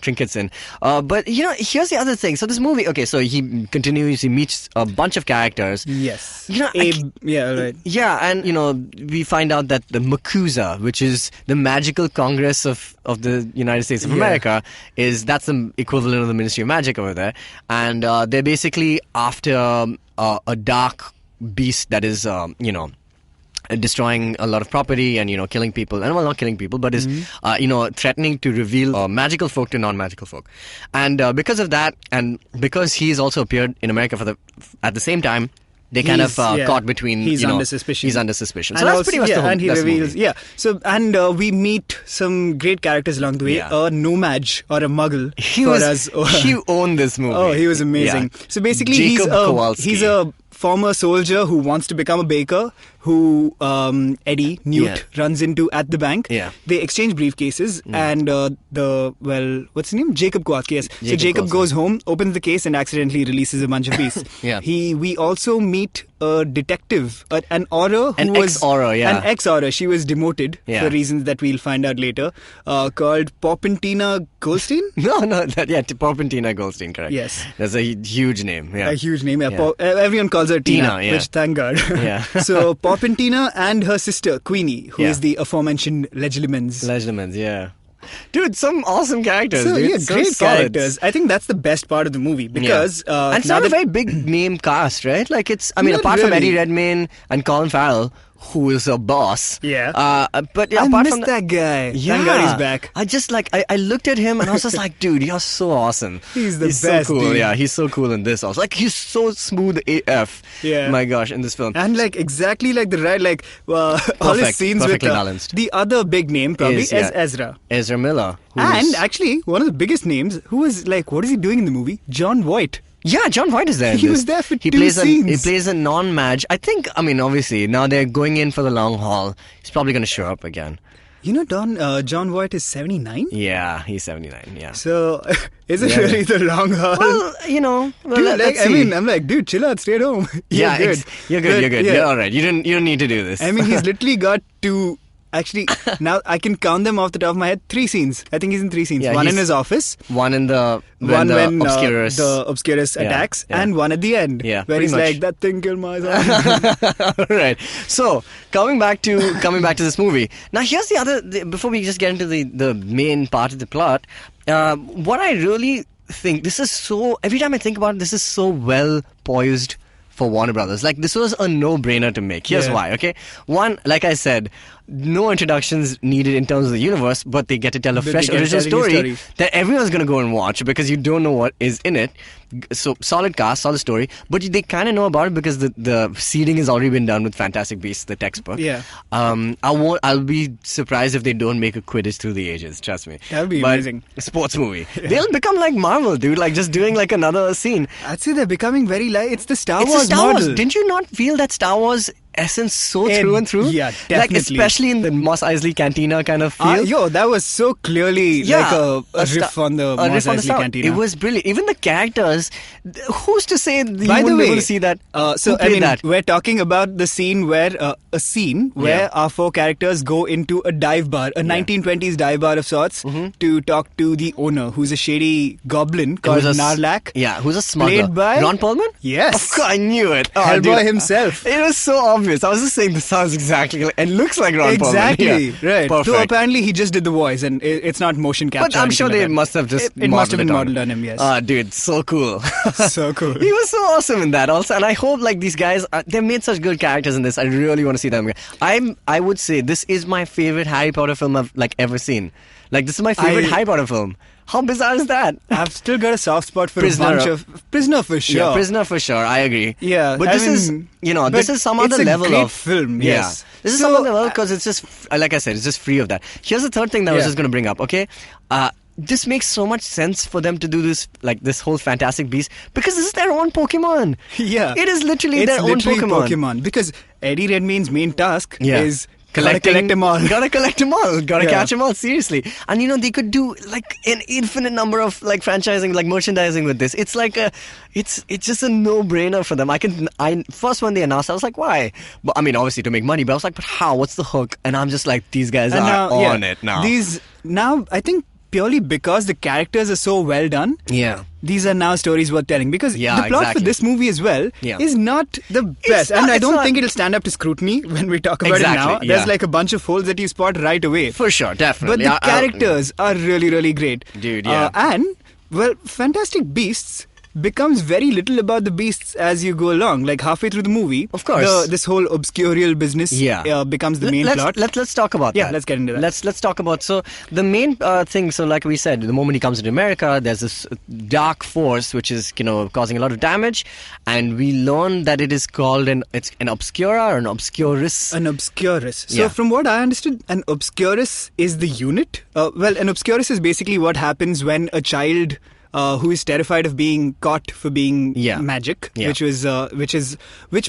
trinkets in. But here's the other thing. So this movie, so he meets a bunch of characters. Yes. Right. Yeah, and we find out that the MACUSA, which is the Magical Congress of the United States of America, that's the equivalent of the Ministry of Magic over there, and they're basically after a dark beast that is, destroying a lot of property and, killing people. And, well, not killing people, but is, threatening to reveal magical folk to non-magical folk. And because of that, and because he's also appeared in America at the same time, they kind of caught between. He's under suspicion. He's under suspicion. So that's pretty much the whole. And he reveals. Yeah. So we meet some great characters along the way. Yeah. A nomad or a muggle. He owned this movie. Oh, he was amazing. Yeah. So basically, he's a former soldier who wants to become a baker, who Newt runs into at the bank. Yeah. They exchange briefcases, and what's his name? Jacob Kowalski, yes. So Jacob goes home, opens the case, and accidentally releases a bunch of beasts. Yeah. We also meet a detective, an Auror who an was ex-Auror, yeah. an ex-Auror. She was demoted for reasons that we'll find out later. Called Popentina Goldstein. Popentina Goldstein, correct. Yes, that's a huge name. Yeah, a huge name. Yeah. Everyone calls her Tina, which thank God. Yeah. So Popentina and her sister Queenie, who is the aforementioned Legilimens. Yeah. Dude, some awesome characters. So, dude. yeah, So great solid. characters. I think that's the best part of the movie because and it's not a very big name cast, right? Like apart from Eddie Redmayne and Colin Farrell, who is a boss. Yeah. But I apart missed from that guy. Yeah. Thank God he's back. I just I looked at him and I was just like, dude, you're so awesome. He's best, so cool. dude. Yeah, he's so cool in this also. Like, he's so smooth AF. Yeah. My gosh, in this film. And exactly like the right, all his scenes with balanced. The other big name probably is Ezra. Ezra Miller. And actually, one of the biggest names, who was what is he doing in the movie? John Voight. Yeah, John Voight is there. He was there for two scenes. He plays a non-Madge. Obviously, now they're going in for the long haul. He's probably going to show up again. You know, John Voight is 79? Yeah, he's 79, yeah. So, is it really the long haul? Well, dude, let's see. I'm like, dude, chill out, stay at home. You're good. You're good. Yeah. You're all right. You don't need to do this. He's literally got two... Actually, now I can count them off the top of my head. 3 scenes. I think he's in 3 scenes. Yeah, one in his office. One in the when Obscurus. The Obscurus attacks. Yeah. And one at the end. Yeah, where he's like, that thing killed my son. Right. So, coming back to this movie. Now, here's the other... before we just get into the main part of the plot, what I really think... This is so... Every time I think about it, this is so well poised for Warner Brothers. Like, this was a no-brainer to make. Here's why, okay? One, like I said, no introductions needed in terms of the universe, but they get to tell a fresh original story that everyone's going to go and watch because you don't know what is in it. So, solid cast, solid story, but they kind of know about it because the seeding has already been done with Fantastic Beasts, the textbook. Yeah. I'll be surprised if they don't make a Quidditch Through the Ages, trust me. That would be amazing. A sports movie. They'll become like Marvel, dude, like just doing like another scene. I'd say they're becoming very it's the Star Wars model. Didn't you not feel that Star Wars essence through and through? Yeah, definitely. Like, especially in the Mos Eisley Cantina kind of feel. That was so clearly like a riff on the Mos Eisley Cantina. It was brilliant. Even the characters, who's to say you wouldn't be able to see that? We're talking about the scene where our 4 characters go into a dive bar, a 1920s dive bar of sorts, to talk to the owner, who's a shady goblin called Narlak. Yeah, who's a smuggler. Played by Ron Perlman? Yes. Of course, I knew it. Hellboy himself. It was so obvious. I was just saying this sounds exactly like, and looks like Ron Perlman. Exactly, right. Perfect. So apparently he just did the voice and it's not motion capture. But I'm sure they must have just it must have been modeled on him, yes. Dude, so cool. So cool. He was so awesome in that also, and I hope these guys, they made such good characters in this. I really want to see them. I would say this is my favorite Harry Potter film I've ever seen. This is my favorite Harry Potter film. How bizarre is that? I've still got a soft spot for Prisoner for sure. Yeah, Prisoner for sure. I agree. Yeah, but this is some other level of... It's a great film, yes. Yeah. This is some other level because it's just, like I said, it's just free of that. Here's the third thing that I was just going to bring up, okay? This makes so much sense for them to do this, this whole Fantastic Beast, because this is their own Pokemon. Yeah. It is literally their own Pokemon. Because Eddie Redmayne's main task is... Gotta collect them all. Gotta catch them all, seriously. And they could do an infinite number of franchising, merchandising with this. It's it's just a no-brainer for them. First when they announced, I was like, why? But obviously to make money, but I was like, but how? What's the hook? And I'm just like, these guys are on it now. Now, I think purely because the characters are so well done. Yeah. These are now stories worth telling because the plot for this movie as well is not the best. And I don't think it'll stand up to scrutiny when we talk about it now. There's a bunch of holes that you spot right away. For sure, definitely. But the characters are really, really great. Dude, yeah. Fantastic Beasts becomes very little about the beasts as you go along. Halfway through the movie, of course, this whole obscurial business becomes the main plot. Let's talk about that. Yeah, let's get into that. Let's talk about the main thing. So, like we said, the moment he comes into America, there's this dark force which is causing a lot of damage, and we learn that it is called an obscura or an obscurus. An obscurus. So, from what I understood, an obscurus is the unit. An obscurus is basically what happens when a child who is terrified of being caught for being magic, which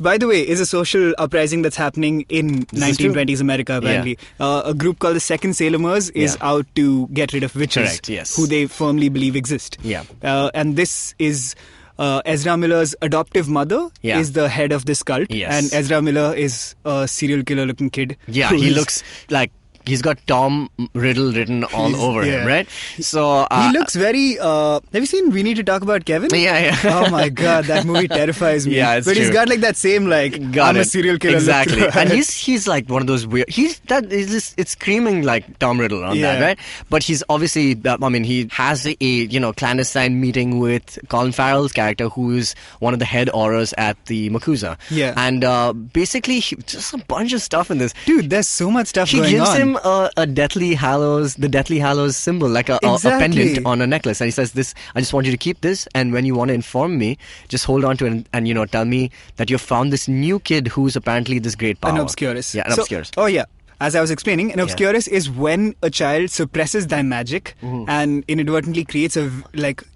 by the way is a social uprising that's happening in 1920s America apparently. A group called the Second Salemurs is out to get rid of witches who they firmly believe exist. Yeah. And this is Ezra Miller's adoptive mother is the head of this cult. Yes. And Ezra Miller is a serial killer looking kid. Yeah, he looks like he's got Tom Riddle written all over him, right? So he looks very. Have you seen We Need to Talk About Kevin? Yeah. Oh my god, that movie terrifies me. Yeah, it's but true. He's got like that same I'm a serial killer. Exactly, look. and he's like one of those weird. It's screaming like Tom Riddle on that, right? But he's obviously. He has a clandestine meeting with Colin Farrell's character, who is one of the head aurors at the Makusa. Yeah, and basically just a bunch of stuff in this. Dude, there's so much stuff going on. He gives him a Deathly Hallows, the Deathly Hallows symbol, like a pendant on a necklace, and he says, "This, I just want you to keep this, and when you want to inform me, just hold on to it, and tell me that you found this new kid who's apparently this great power." An obscurus. Yeah, an obscurus. Oh yeah. As I was explaining, an obscurus is when a child suppresses their magic and inadvertently creates a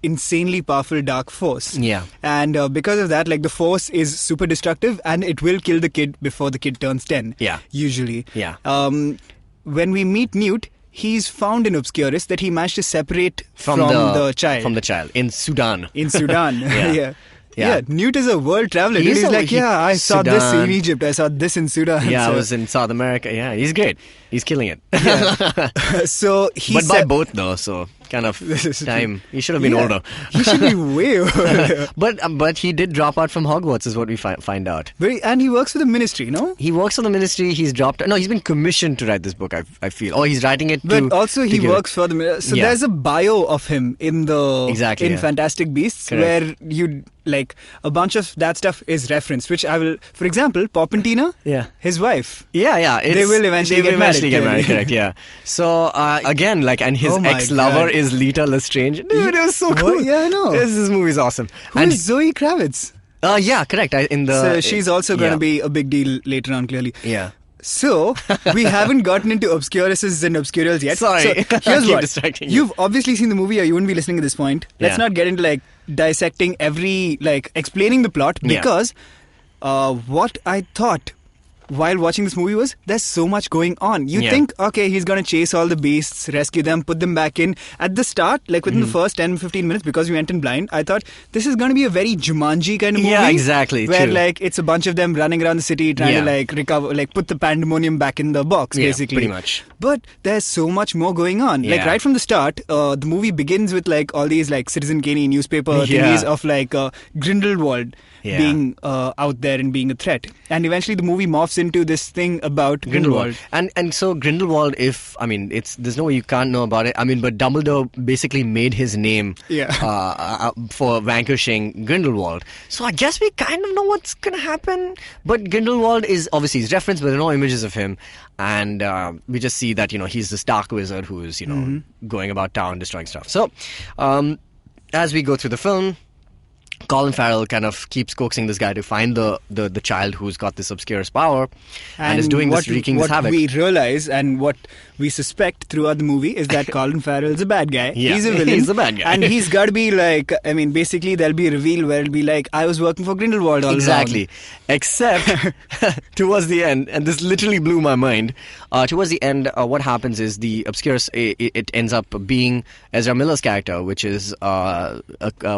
insanely powerful dark force. Yeah. And because of that, the force is super destructive and it will kill the kid before the kid turns 10. Yeah. Usually. Yeah. When we meet Newt, he's found an obscurus that he managed to separate from the child. From the child in Sudan. In Sudan. Yeah. Yeah, Newt is a world traveler. He's like, I saw this in Egypt. I saw this in Sudan. Yeah, I was in South America. Yeah, he's great. He's killing it. Yeah. So but by both though, so kind of time. He should have been older. He should be way older. But he did drop out from Hogwarts, is what we find out. And he works for the ministry, no? He works for the ministry. He's dropped. No, he's been commissioned to write this book. I feel. Oh, he's writing it. But also he works for the ministry. So there's a bio of him in Fantastic Beasts. Correct. Where a bunch of that stuff is referenced, which I will, for example, Pop and Tina, his wife. Yeah. They will eventually get married. Correct, yeah. So, again, and his ex-lover is Lita Lestrange. Dude, it was so cool. Yeah, I know. This movie is awesome. Who is Zoe Kravitz? Yeah, correct. So she's also going to be a big deal later on, clearly. Yeah. So, we haven't gotten into obscuruses and obscurals yet. Sorry. So, here's what. Distracting You've obviously seen the movie or you wouldn't be listening at this point. Let's not get into dissecting every, explaining the plot, because what I thought while watching this movie was there's so much going on. You think, okay, he's going to chase all the beasts, rescue them, put them back in. At the start, within the first 10-15 minutes, because we went in blind, I thought this is going to be a very Jumanji kind of movie. Yeah, exactly. Where, true. it's a bunch of them running around the city trying to, recover, put the pandemonium back in the box, basically. Pretty much. But there's so much more going on. Right from the start, the movie begins with, all these, Citizen Kane newspaper thingies of, Grindelwald being out there and being a threat. And eventually the movie morphs into this thing about Grindelwald. And so Grindelwald, there's no way you can't know about it. But Dumbledore basically made his name for vanquishing Grindelwald. So I guess we kind of know what's going to happen. But Grindelwald is obviously his reference, but there are no images of him. And we just see that, he's this dark wizard who is, going about town destroying stuff. So as we go through the film, Colin Farrell kind of keeps coaxing this guy to find the child who's got this obscurus power and is doing wreaking this havoc. What we realize and what we suspect throughout the movie is that Colin Farrell's a bad guy. Yeah, he's a villain. He's a bad guy. And he's got to be basically there'll be a reveal where it'll be I was working for Grindelwald all Exactly. along. Except towards the end, and this literally blew my mind, towards the end, what happens is the obscurus, it ends up being Ezra Miller's character, which is a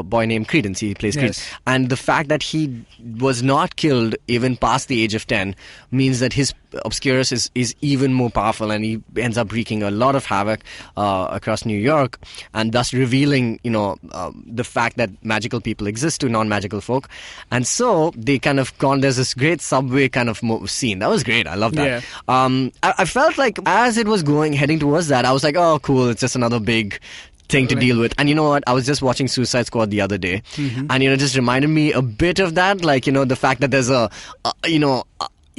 boy named Credence. He plays Credence. And the fact that he was not killed even past the age of 10 means that his obscurus is even more powerful, and he ends up wreaking a lot of havoc across New York, and thus revealing the fact that magical people exist to non-magical folk. And so they kind of there's this great subway kind of scene that was great. I love that. I felt like as it was heading towards that, I was like, oh cool, it's just another big thing to deal with. And you know what, I was just watching Suicide Squad the other day, and it just reminded me a bit of that, the fact that there's a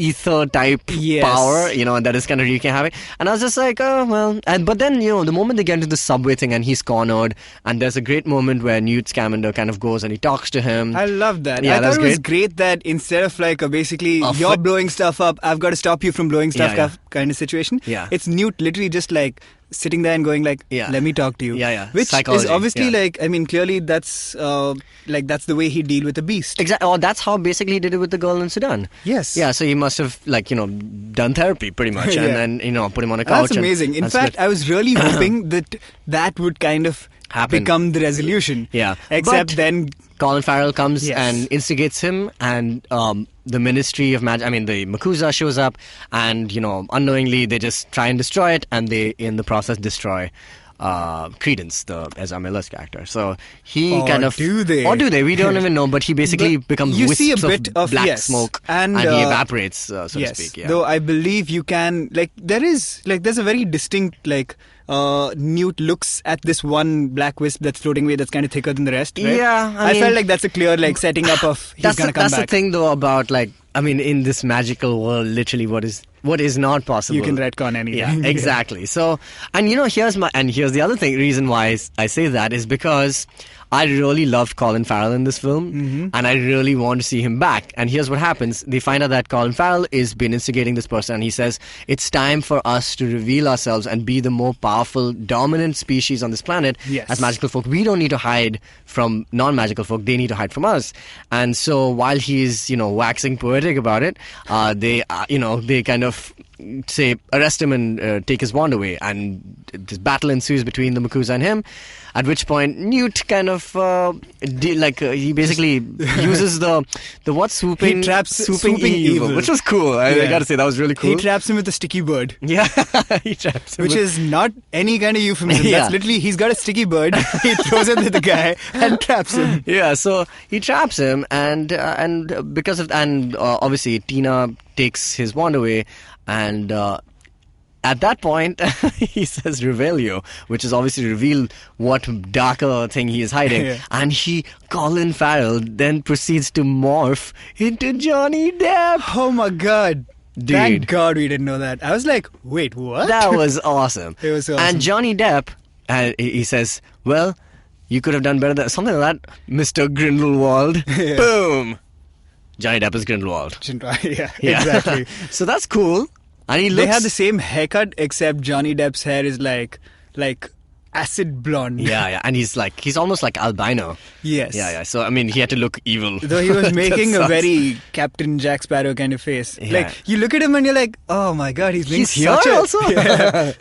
ether type power, and that is kind of wreaking havoc. And I was just like, oh well. But then the moment they get into the subway thing and he's cornered, and there's a great moment where Newt Scamander kind of goes and he talks to him. I love that. I thought it was great that instead of basically you're blowing stuff up, I've got to stop you from blowing stuff kind of situation. Yeah. It's Newt literally just like sitting there and going like, let me talk to you. Yeah. Which Psychology, is obviously like, I mean, clearly that's that's the way he deal with the beast. Exactly. Or that's how basically he did it with the girl in Sudan. Yes. Yeah, so he must have done therapy pretty much and then, put him on a couch. That's amazing. In fact, I was really hoping that would kind of become the resolution. Yeah. Except but then Colin Farrell comes and instigates him, and the Ministry of Magic, the Makusa shows up, and, unknowingly they just try and destroy it, and they, in the process, destroy Credence, the Ezra Miller's character. So he do they? Or do they? We don't even know, but he basically becomes wisps of black smoke, and he evaporates, so to speak. Yeah. Though I believe you can, there's a very distinct, Newt looks at this one black wisp that's floating away that's kind of thicker than the rest, right? Yeah. I felt like that's a clear, setting up of he's going to come back. That's the thing, though, about, in this magical world, literally what is not possible. You can retcon anything. Yeah, exactly. So, and here's the other reason why I say that is because I really loved Colin Farrell in this film, and I really want to see him back. And here's what happens. They find out that Colin Farrell has been instigating this person, and he says, it's time for us to reveal ourselves and be the more powerful, dominant species on this planet as magical folk. We don't need to hide from non-magical folk. They need to hide from us. And so while he's, waxing poetic about it, they kind of say, arrest him and take his wand away. And this battle ensues between the Makusa and him. At which point, Newt kind of, he basically uses the swooping, he traps swooping evil, which was cool. I gotta say, that was really cool. He traps him with a sticky bird. Yeah, he traps him. Which is not any kind of euphemism. That's literally, he's got a sticky bird, he throws it at the guy and traps him. Yeah, so he traps him, and obviously Tina takes his wand away, and at that point, he says Revelio, which is obviously reveal what darker thing he is hiding. And Colin Farrell, then proceeds to morph into Johnny Depp. Oh my God. Dude. Thank God we didn't know that. I was like, wait, what? That was awesome. It was awesome. And Johnny Depp, he says, well, you could have done better than something like that, Mr. Grindelwald. Boom. Johnny Depp is Grindelwald. Yeah, exactly. So that's cool. And they had the same haircut, except Johnny Depp's hair is like acid blonde. Yeah, and he's almost like albino. Yes. Yeah. So he had to look evil. Though he was making a very Captain Jack Sparrow kind of face. Yeah. You look at him and you're like, oh my God, he's making here also.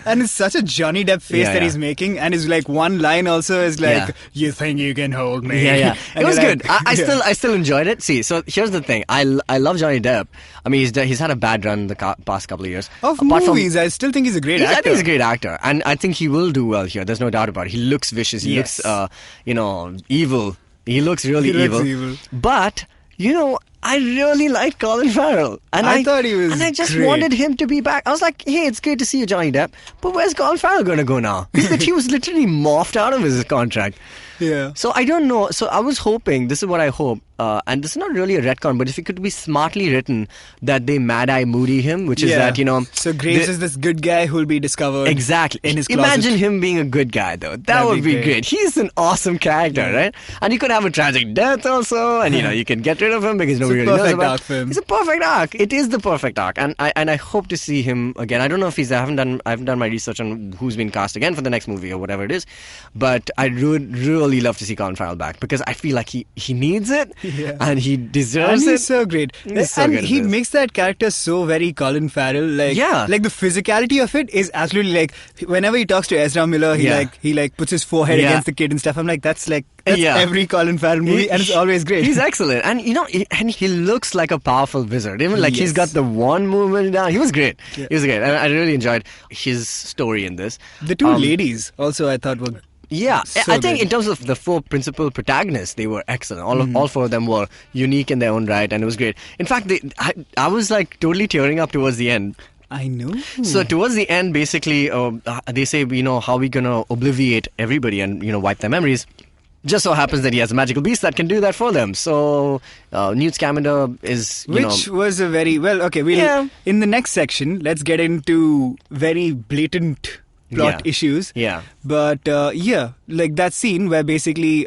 And it's such a Johnny Depp face that he's making, and his one line also is like, you think you can hold me? Yeah. And it was good. I still enjoyed it. See, so here's the thing. I love Johnny Depp. He's had a bad run in the past couple of years. Of movies, I still think he's a great actor. I think he's a great actor, and I think he will do well here. There's no doubt about it. He looks vicious. He looks, evil. He looks really evil. But, I really liked Colin Farrell. And I thought he was And I just great. wanted him to be back. I was like, hey, it's great to see you, Johnny Depp. But where's Colin Farrell going to go now? He was literally morphed out of his contract. Yeah. So I don't know. So I was hoping, this is what I hope, and this is not really a retcon, but if it could be smartly written, that they Mad-Eye Moody him, which is that, So Graves is this good guy who'll be discovered exactly in his closet. Imagine him being a good guy, though. That would be great. He's an awesome character, right? And you could have a tragic death also, and you can get rid of him because nobody really knows about him. It's a perfect arc. It is the perfect arc, and I hope to see him again. I don't know if I haven't done my research on who's been cast again for the next movie or whatever it is, but I would really love to see Colin Farrell back because I feel like he needs it and he deserves it. And he's so great. He makes that character so very Colin Farrell. Like the physicality of it is absolutely whenever he talks to Ezra Miller, he puts his forehead against the kid and stuff. I'm like, that's every Colin Farrell movie, and it's always great. He's excellent, and he looks like a powerful wizard. Even he's got the wand movement down. He was great. He was great, and I really enjoyed his story in this. The two ladies also I thought were. Yeah, I think in terms of the four principal protagonists, they were excellent. All four of them were unique in their own right, and it was great. In fact, I was totally tearing up towards the end. I know. So towards the end, basically, they say, how are we going to obliviate everybody and, wipe their memories? Just so happens that he has a magical beast that can do that for them. So Newt Scamander is, Which was a very, in the next section, let's get into very blatant plot issues. Yeah. But that scene where basically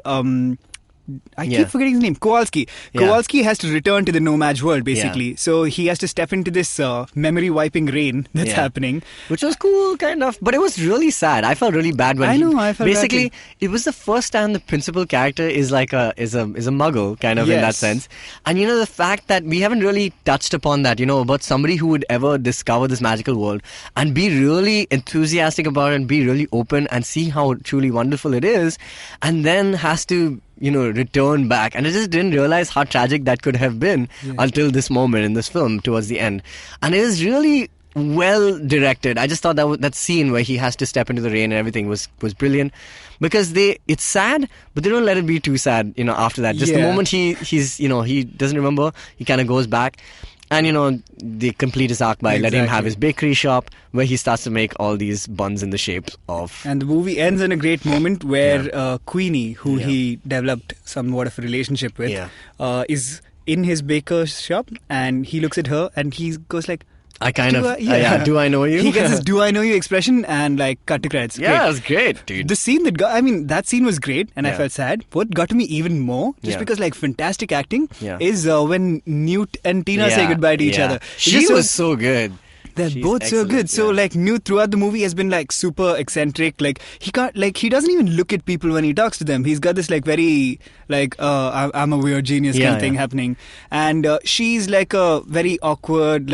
I keep forgetting his name. Kowalski. Yeah. Kowalski has to return to the No-Match world, basically. So he has to step into this memory-wiping rain that's happening. Which was cool, kind of. But it was really sad. I felt really bad when I felt basically, bad it was the first time the principal character is like a muggle, kind of, in that sense. And the fact that we haven't really touched upon that, about somebody who would ever discover this magical world and be really enthusiastic about it and be really open and see how truly wonderful it is, and then has to return back. And I just didn't realize how tragic that could have been until this moment in this film towards the end. And it is really well directed. I just thought that scene where he has to step into the rain and everything was brilliant, because it's sad, but they don't let it be too sad after that. Just the moment he doesn't remember, he kind of goes back. And, they complete his arc by letting him have his bakery shop where he starts to make all these buns in the shape of... And the movie ends in a great moment where Queenie, who he developed somewhat of a relationship with, is in his baker's shop, and he looks at her and he goes like... do I know you? He gets his "Do I know you" expression and cut to credits. Yeah, it was great, dude. The scene that scene was great, and I felt sad. What got to me even more, just because fantastic acting, is when Newt and Tina say goodbye to each other. She was so good. She's both so good. So Newt throughout the movie has been super eccentric. He doesn't even look at people when he talks to them. He's got this very I'm a weird genius kind of thing happening. And she's a very awkward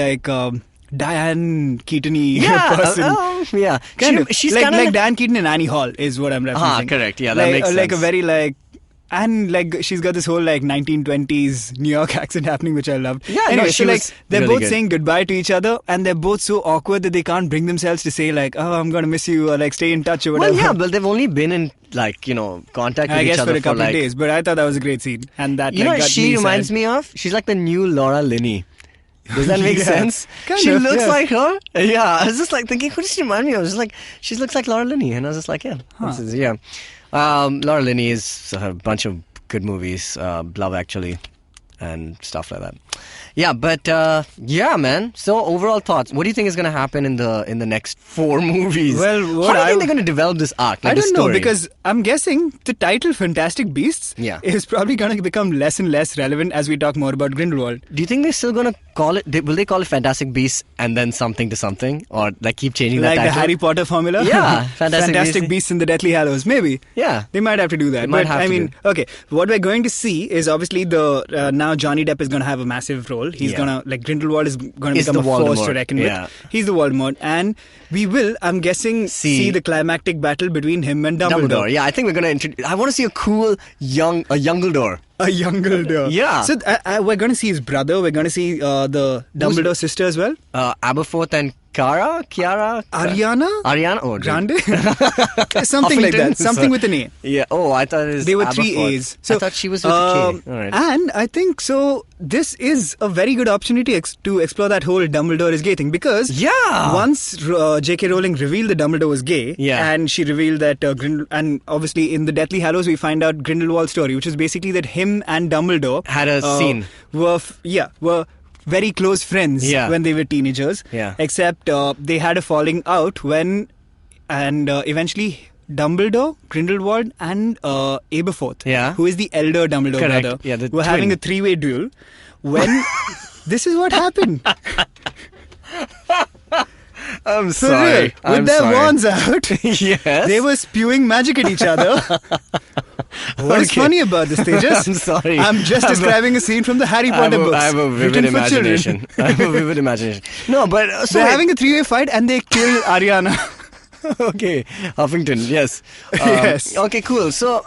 Diane Keaton-y person. She's like Diane Keaton and Annie Hall is what I'm referencing. Correct. Yeah, that makes sense. A very and she's got this whole 1920s New York accent happening, which I loved. Yeah, anyway, so they're really both good. saying goodbye to each other, and they're both so awkward that they can't bring themselves to say I'm gonna miss you, or stay in touch or whatever. Well, yeah, but they've only been in contact with each other for a couple of days. But I thought that was a great scene, and that she reminds me of. She's like the new Laura Linney. Does that make sense? She looks like her. Yeah, I was just thinking, who does she remind me of? I was just she looks like Laura Linney, and I was just like, Laura Linney is a bunch of good movies, Love Actually, and stuff like that. Yeah, but man. So overall thoughts. What do you think is going to happen in the next 4 movies? Well, how do you think they're going to develop this arc? I don't know, because I'm guessing the title Fantastic Beasts is probably going to become less and less relevant as we talk more about Grindelwald. Do you think they're still going to call it? Will they call it Fantastic Beasts and then something to something, or keep changing that title? Like the Harry Potter formula? Yeah, Fantastic Beasts in the Deathly Hallows. Maybe. Yeah, they might have to do that. Okay. What we're going to see is obviously now Johnny Depp is going to have a massive role. He's gonna Grindelwald is going to become a force to reckon with. He's the Voldemort, and we will, I'm guessing, see the climactic battle between him and Dumbledore. Yeah, I think we're going to introduce. I want to see a cool Youngledore. A Youngledore. Yeah. So we're going to see his brother. We're going to see the Dumbledore sister as well. Aberforth and Kiara? Ariana? Oh, Grande? Something like that. Something with an A. Yeah. Oh, I thought it was They were Aberforth. 3 A's. So, I thought she was with a K. All right. And I think so. This is a very good opportunity to explore that whole Dumbledore is gay thing, because once J.K. Rowling revealed that Dumbledore was gay, and she revealed that and obviously in the Deathly Hallows we find out Grindelwald's story, which is basically that him and Dumbledore had a scene. Were very close friends when they were teenagers. Except they had a falling out when, and eventually Dumbledore, Grindelwald, and Aberforth, who is the elder Dumbledore brother, were having a 3-way duel. When this is what happened. I'm sorry. With their wands out, yes, they were spewing magic at each other. What's funny about this, Tejas? I'm sorry. I'm just describing a scene from the Harry Potter books. I have a vivid imagination. No, but they're having a 3-way fight and they kill Ariana. Okay, Huffington. Yes. Yes. Okay, cool. So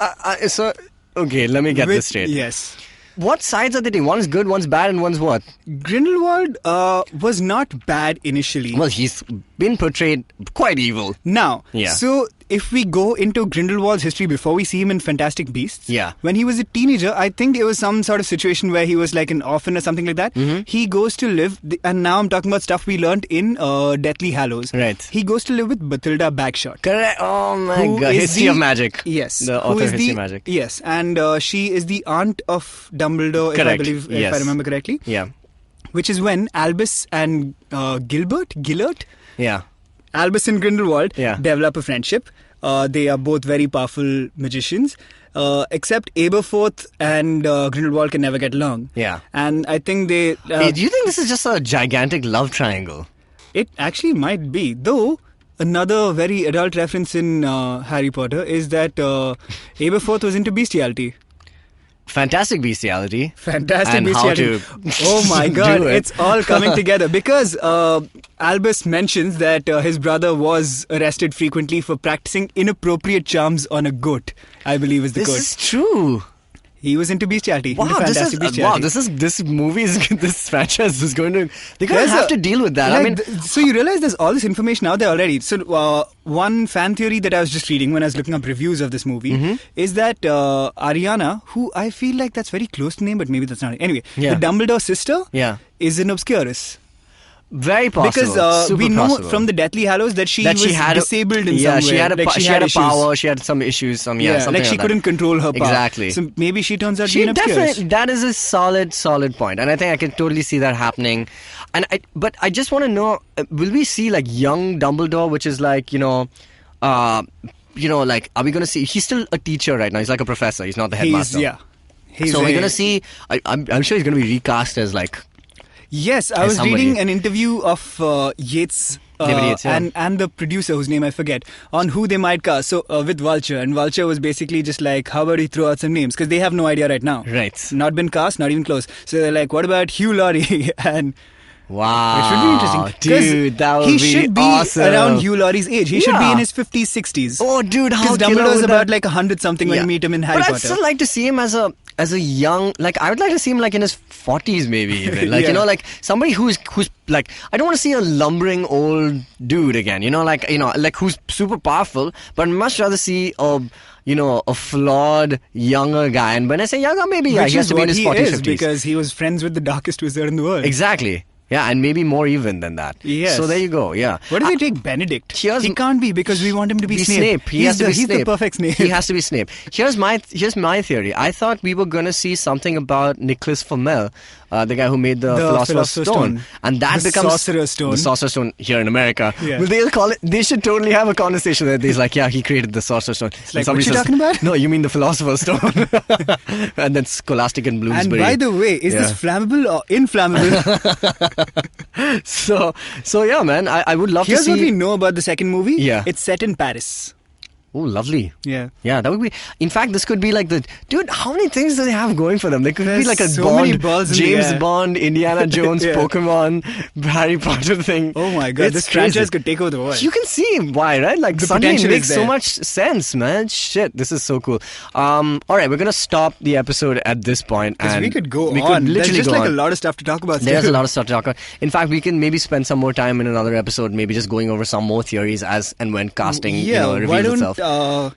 okay, let me get this straight. Yes. What sides are they taking? One is good, one's bad, and one's what? Grindelwald was not bad initially. Well, he's been portrayed quite evil. Now, so if we go into Grindelwald's history before we see him in Fantastic Beasts, when he was a teenager, I think it was some sort of situation where he was like an orphan or something like that. Mm-hmm. He goes to live, and now I'm talking about stuff we learned in Deathly Hallows. Right. He goes to live with Bathilda Bagshot. Correct. Oh my god. History of Magic. Yes. The author of History of Magic. Yes, and she is the aunt of Dumbledore, correct. if I remember correctly. Yeah. Which is when Albus and Gillert? Yeah. Albus and Grindelwald develop a friendship. They are both very powerful magicians. except Aberforth and Grindelwald can never get along. Yeah. And I think they... Hey, do you think this is just a gigantic love triangle? It actually might be. Though, another very adult reference in Harry Potter is that Aberforth was into bestiality. Fantastic bestiality. Fantastic and bestiality. How to oh my God, do it. it's all coming together. Because Albus mentions that his brother was arrested frequently for practicing inappropriate charms on a goat, I believe is the quote. This is true. He was into bestiality. Wow, into fantastic bestiality. this movie is this franchise is going to they're going to have to deal with that. Like, so you realize there's all this information out there already. So one fan theory that I was just reading when I was looking up reviews of this movie is that Ariana, who I feel like that's very close to name, but maybe that's not it. Anyway, the Dumbledore sister is an Obscurus. Very possible. Because we know from the Deathly Hallows that she was disabled in some way. She had a power. She had some issues. Something like she couldn't control her power. Exactly. So maybe she turns out to be an Obscurus. That is a solid point, and I think I can totally see that happening. But I just want to know: will we see like young Dumbledore, which is like like are we going to see? He's still a teacher right now. He's like a professor. He's not the headmaster. So we're going to see. I'm sure he's going to be recast as like. Yes, I was reading an interview of Yates, and the producer whose name I forget, on who they might cast. So with Vulture, and Vulture was basically just like, how about you throw out some names? Because they have no idea right now. Right. Not been cast, not even close. So they're like, what about Hugh Laurie? And wow, it should be interesting. Dude, that would be awesome. He should be around Hugh Laurie's age. He should be in his 50s, 60s. Oh, dude, how Because Dumbledore's about like 100 something when you meet him in Harry Potter. But I'd still like to see him as a young, like I would like to see him like in his 40s maybe even, like like somebody who's like, I don't want to see a lumbering old dude again, like who's super powerful, but I'd much rather see a flawed younger guy. And when I say younger, maybe he has to be in his 40s, 50s. Because he was friends with the darkest wizard in the world. Exactly. Yeah, and maybe more even than that. Yes. So there you go, yeah. What if they take Benedict? He can't be because we want him to be Snape. He has to be He's Snape. the perfect Snape. He has to be Snape. Here's my theory. I thought we were going to see something about Nicholas Flamel, the guy who made the Philosopher's Stone. And that becomes... Sorcerer's Stone. The Sorcerer's Stone here in America. Yeah. Well, they'll call it... They should totally have a conversation that he's like, he created the Sorcerer's Stone. It's like, what you talking about? No, you mean the Philosopher's Stone. And then Scholastic and Bloomsbury. And by the way, is this flammable or inflammable? So yeah, man, I would love to see... Here's what we know about the second movie. Yeah. It's set in Paris. Oh, lovely. Yeah. Yeah, that would be... In fact, this could be like the... Dude, how many things do they have going for them? They could be like a James Bond, Indiana Jones, Pokemon, Harry Potter thing. Oh my God, this franchise could take over the world. You can see why, right? Like, suddenly it makes so much sense, man. Shit, this is so cool. Alright, we're going to stop the episode at this point. Because we could go on. There's just like a lot of stuff to talk about. There's a lot of stuff to talk about. In fact, we can maybe spend some more time in another episode, maybe just going over some more theories as and when casting reveals itself.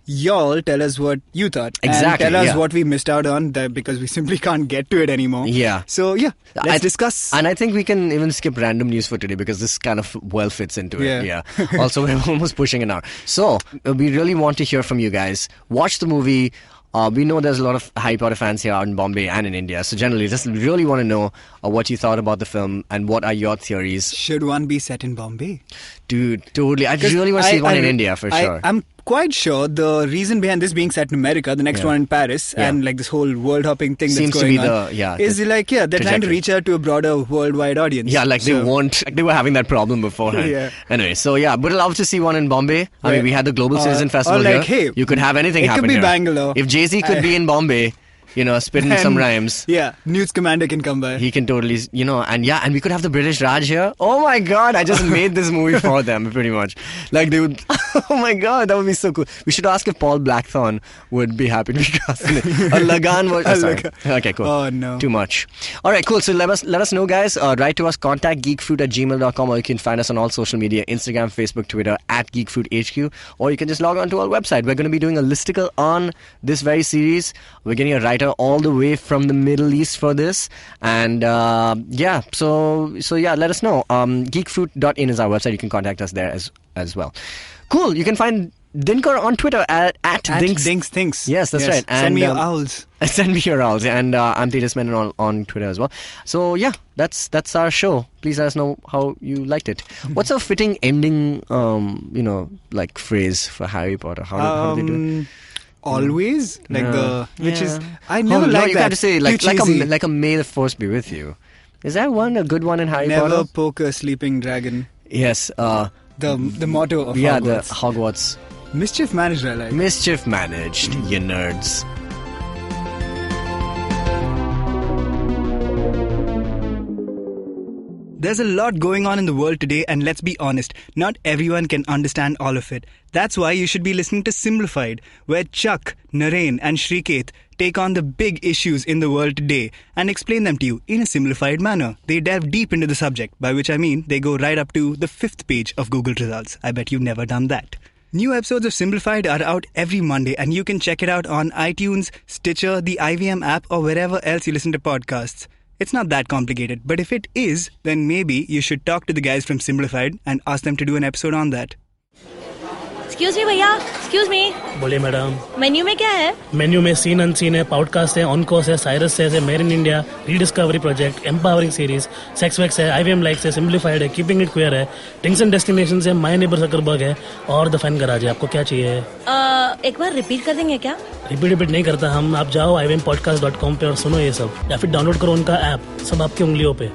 Y'all tell us what you thought. Exactly. And tell us what we missed out on because we simply can't get to it anymore. Yeah. So, let's discuss. And I think we can even skip random news for today because this kind of well fits into it. Yeah. Also, we're almost pushing an hour. So, we really want to hear from you guys. Watch the movie. We know there's a lot of Harry Potter fans here out in Bombay and in India. So generally, just really want to know what you thought about the film and what are your theories. Should one be set in Bombay? Dude, totally. I really want to see one in India for sure. I'm quite sure the reason behind this being set in America, the next one in Paris, and like this whole world hopping thing seems that's going to be on, is like, they're trying to reach out to a broader worldwide audience. Yeah, like they were having that problem beforehand. Anyway, so would love to see one in Bombay. I mean, we had the Global Citizen Festival or like, here. Hey, you could have anything happen here. It here. could be Bangalore. If Jay-Z could be in Bombay, spitting some rhymes. Yeah, Newt's Commander can come by. He can totally, and we could have the British Raj here. Oh my God, I just made this movie for them, pretty much. Like they would, oh my God, that would be so cool. We should ask if Paul Blackthorne would be happy to be cast in it. Or Lagan was, okay, cool. Oh no. Too much. Alright, cool. So let us know, guys. Write to us, contact geekfruit@gmail.com, or you can find us on all social media, Instagram, Facebook, Twitter, @geekfruithq, or you can just log on to our website. We're going to be doing a listicle on this very series. We're getting a writer all the way from the Middle East for this, and so let us know. Geekfruit.in is our website. You can contact us there as well. Cool. You can find Dinkar on Twitter at Dinks. Yes, that's right. And, send me your owls. Send me your owls. And I'm Tejas Menon on Twitter as well. So that's our show. Please let us know how you liked it. What's a fitting ending, like phrase for Harry Potter? How do they do it? always, which is I never like you that. Gotta say like a may the force be with you. Is that one a good one in Harry Potter? Never poke a sleeping dragon. Yes. The motto of Hogwarts. The Hogwarts. Mischief managed, I like. Mischief managed, you nerds. There's a lot going on in the world today, and let's be honest, not everyone can understand all of it. That's why you should be listening to Simplified, where Chuck, Naren and Shrikeet take on the big issues in the world today and explain them to you in a simplified manner. They delve deep into the subject, by which I mean they go right up to the 5th page of Google results. I bet you've never done that. New episodes of Simplified are out every Monday, and you can check it out on iTunes, Stitcher, the IVM app, or wherever else you listen to podcasts. It's not that complicated, but if it is, then maybe you should talk to the guys from Simplified and ask them to do an episode on that. Excuse me भैया, excuse me. बोलिए madam. Menu में क्या है? Menu में scene unseen है, podcast है, on course है, Cyrus है, made in India, rediscovery project, empowering series, sex wax है, IVM लाइक्स है, सिंप्लीफाइड है, कीपिंग इट क्वियर है, टिंग्स एंड डेस्टिनेशंस है, माय नेबर सकरबर्ग है और द फैन गराज है. आपको क्या चाहिए? एक बार रिपीट कर देंगे क्या? रिपीट नहीं करता हम. आप जाओ ivmpodcast.com पे और सुनो ये सब, या फिर डाउनलोड करो उनका ऐप. सब आपकी उंगलियों पे.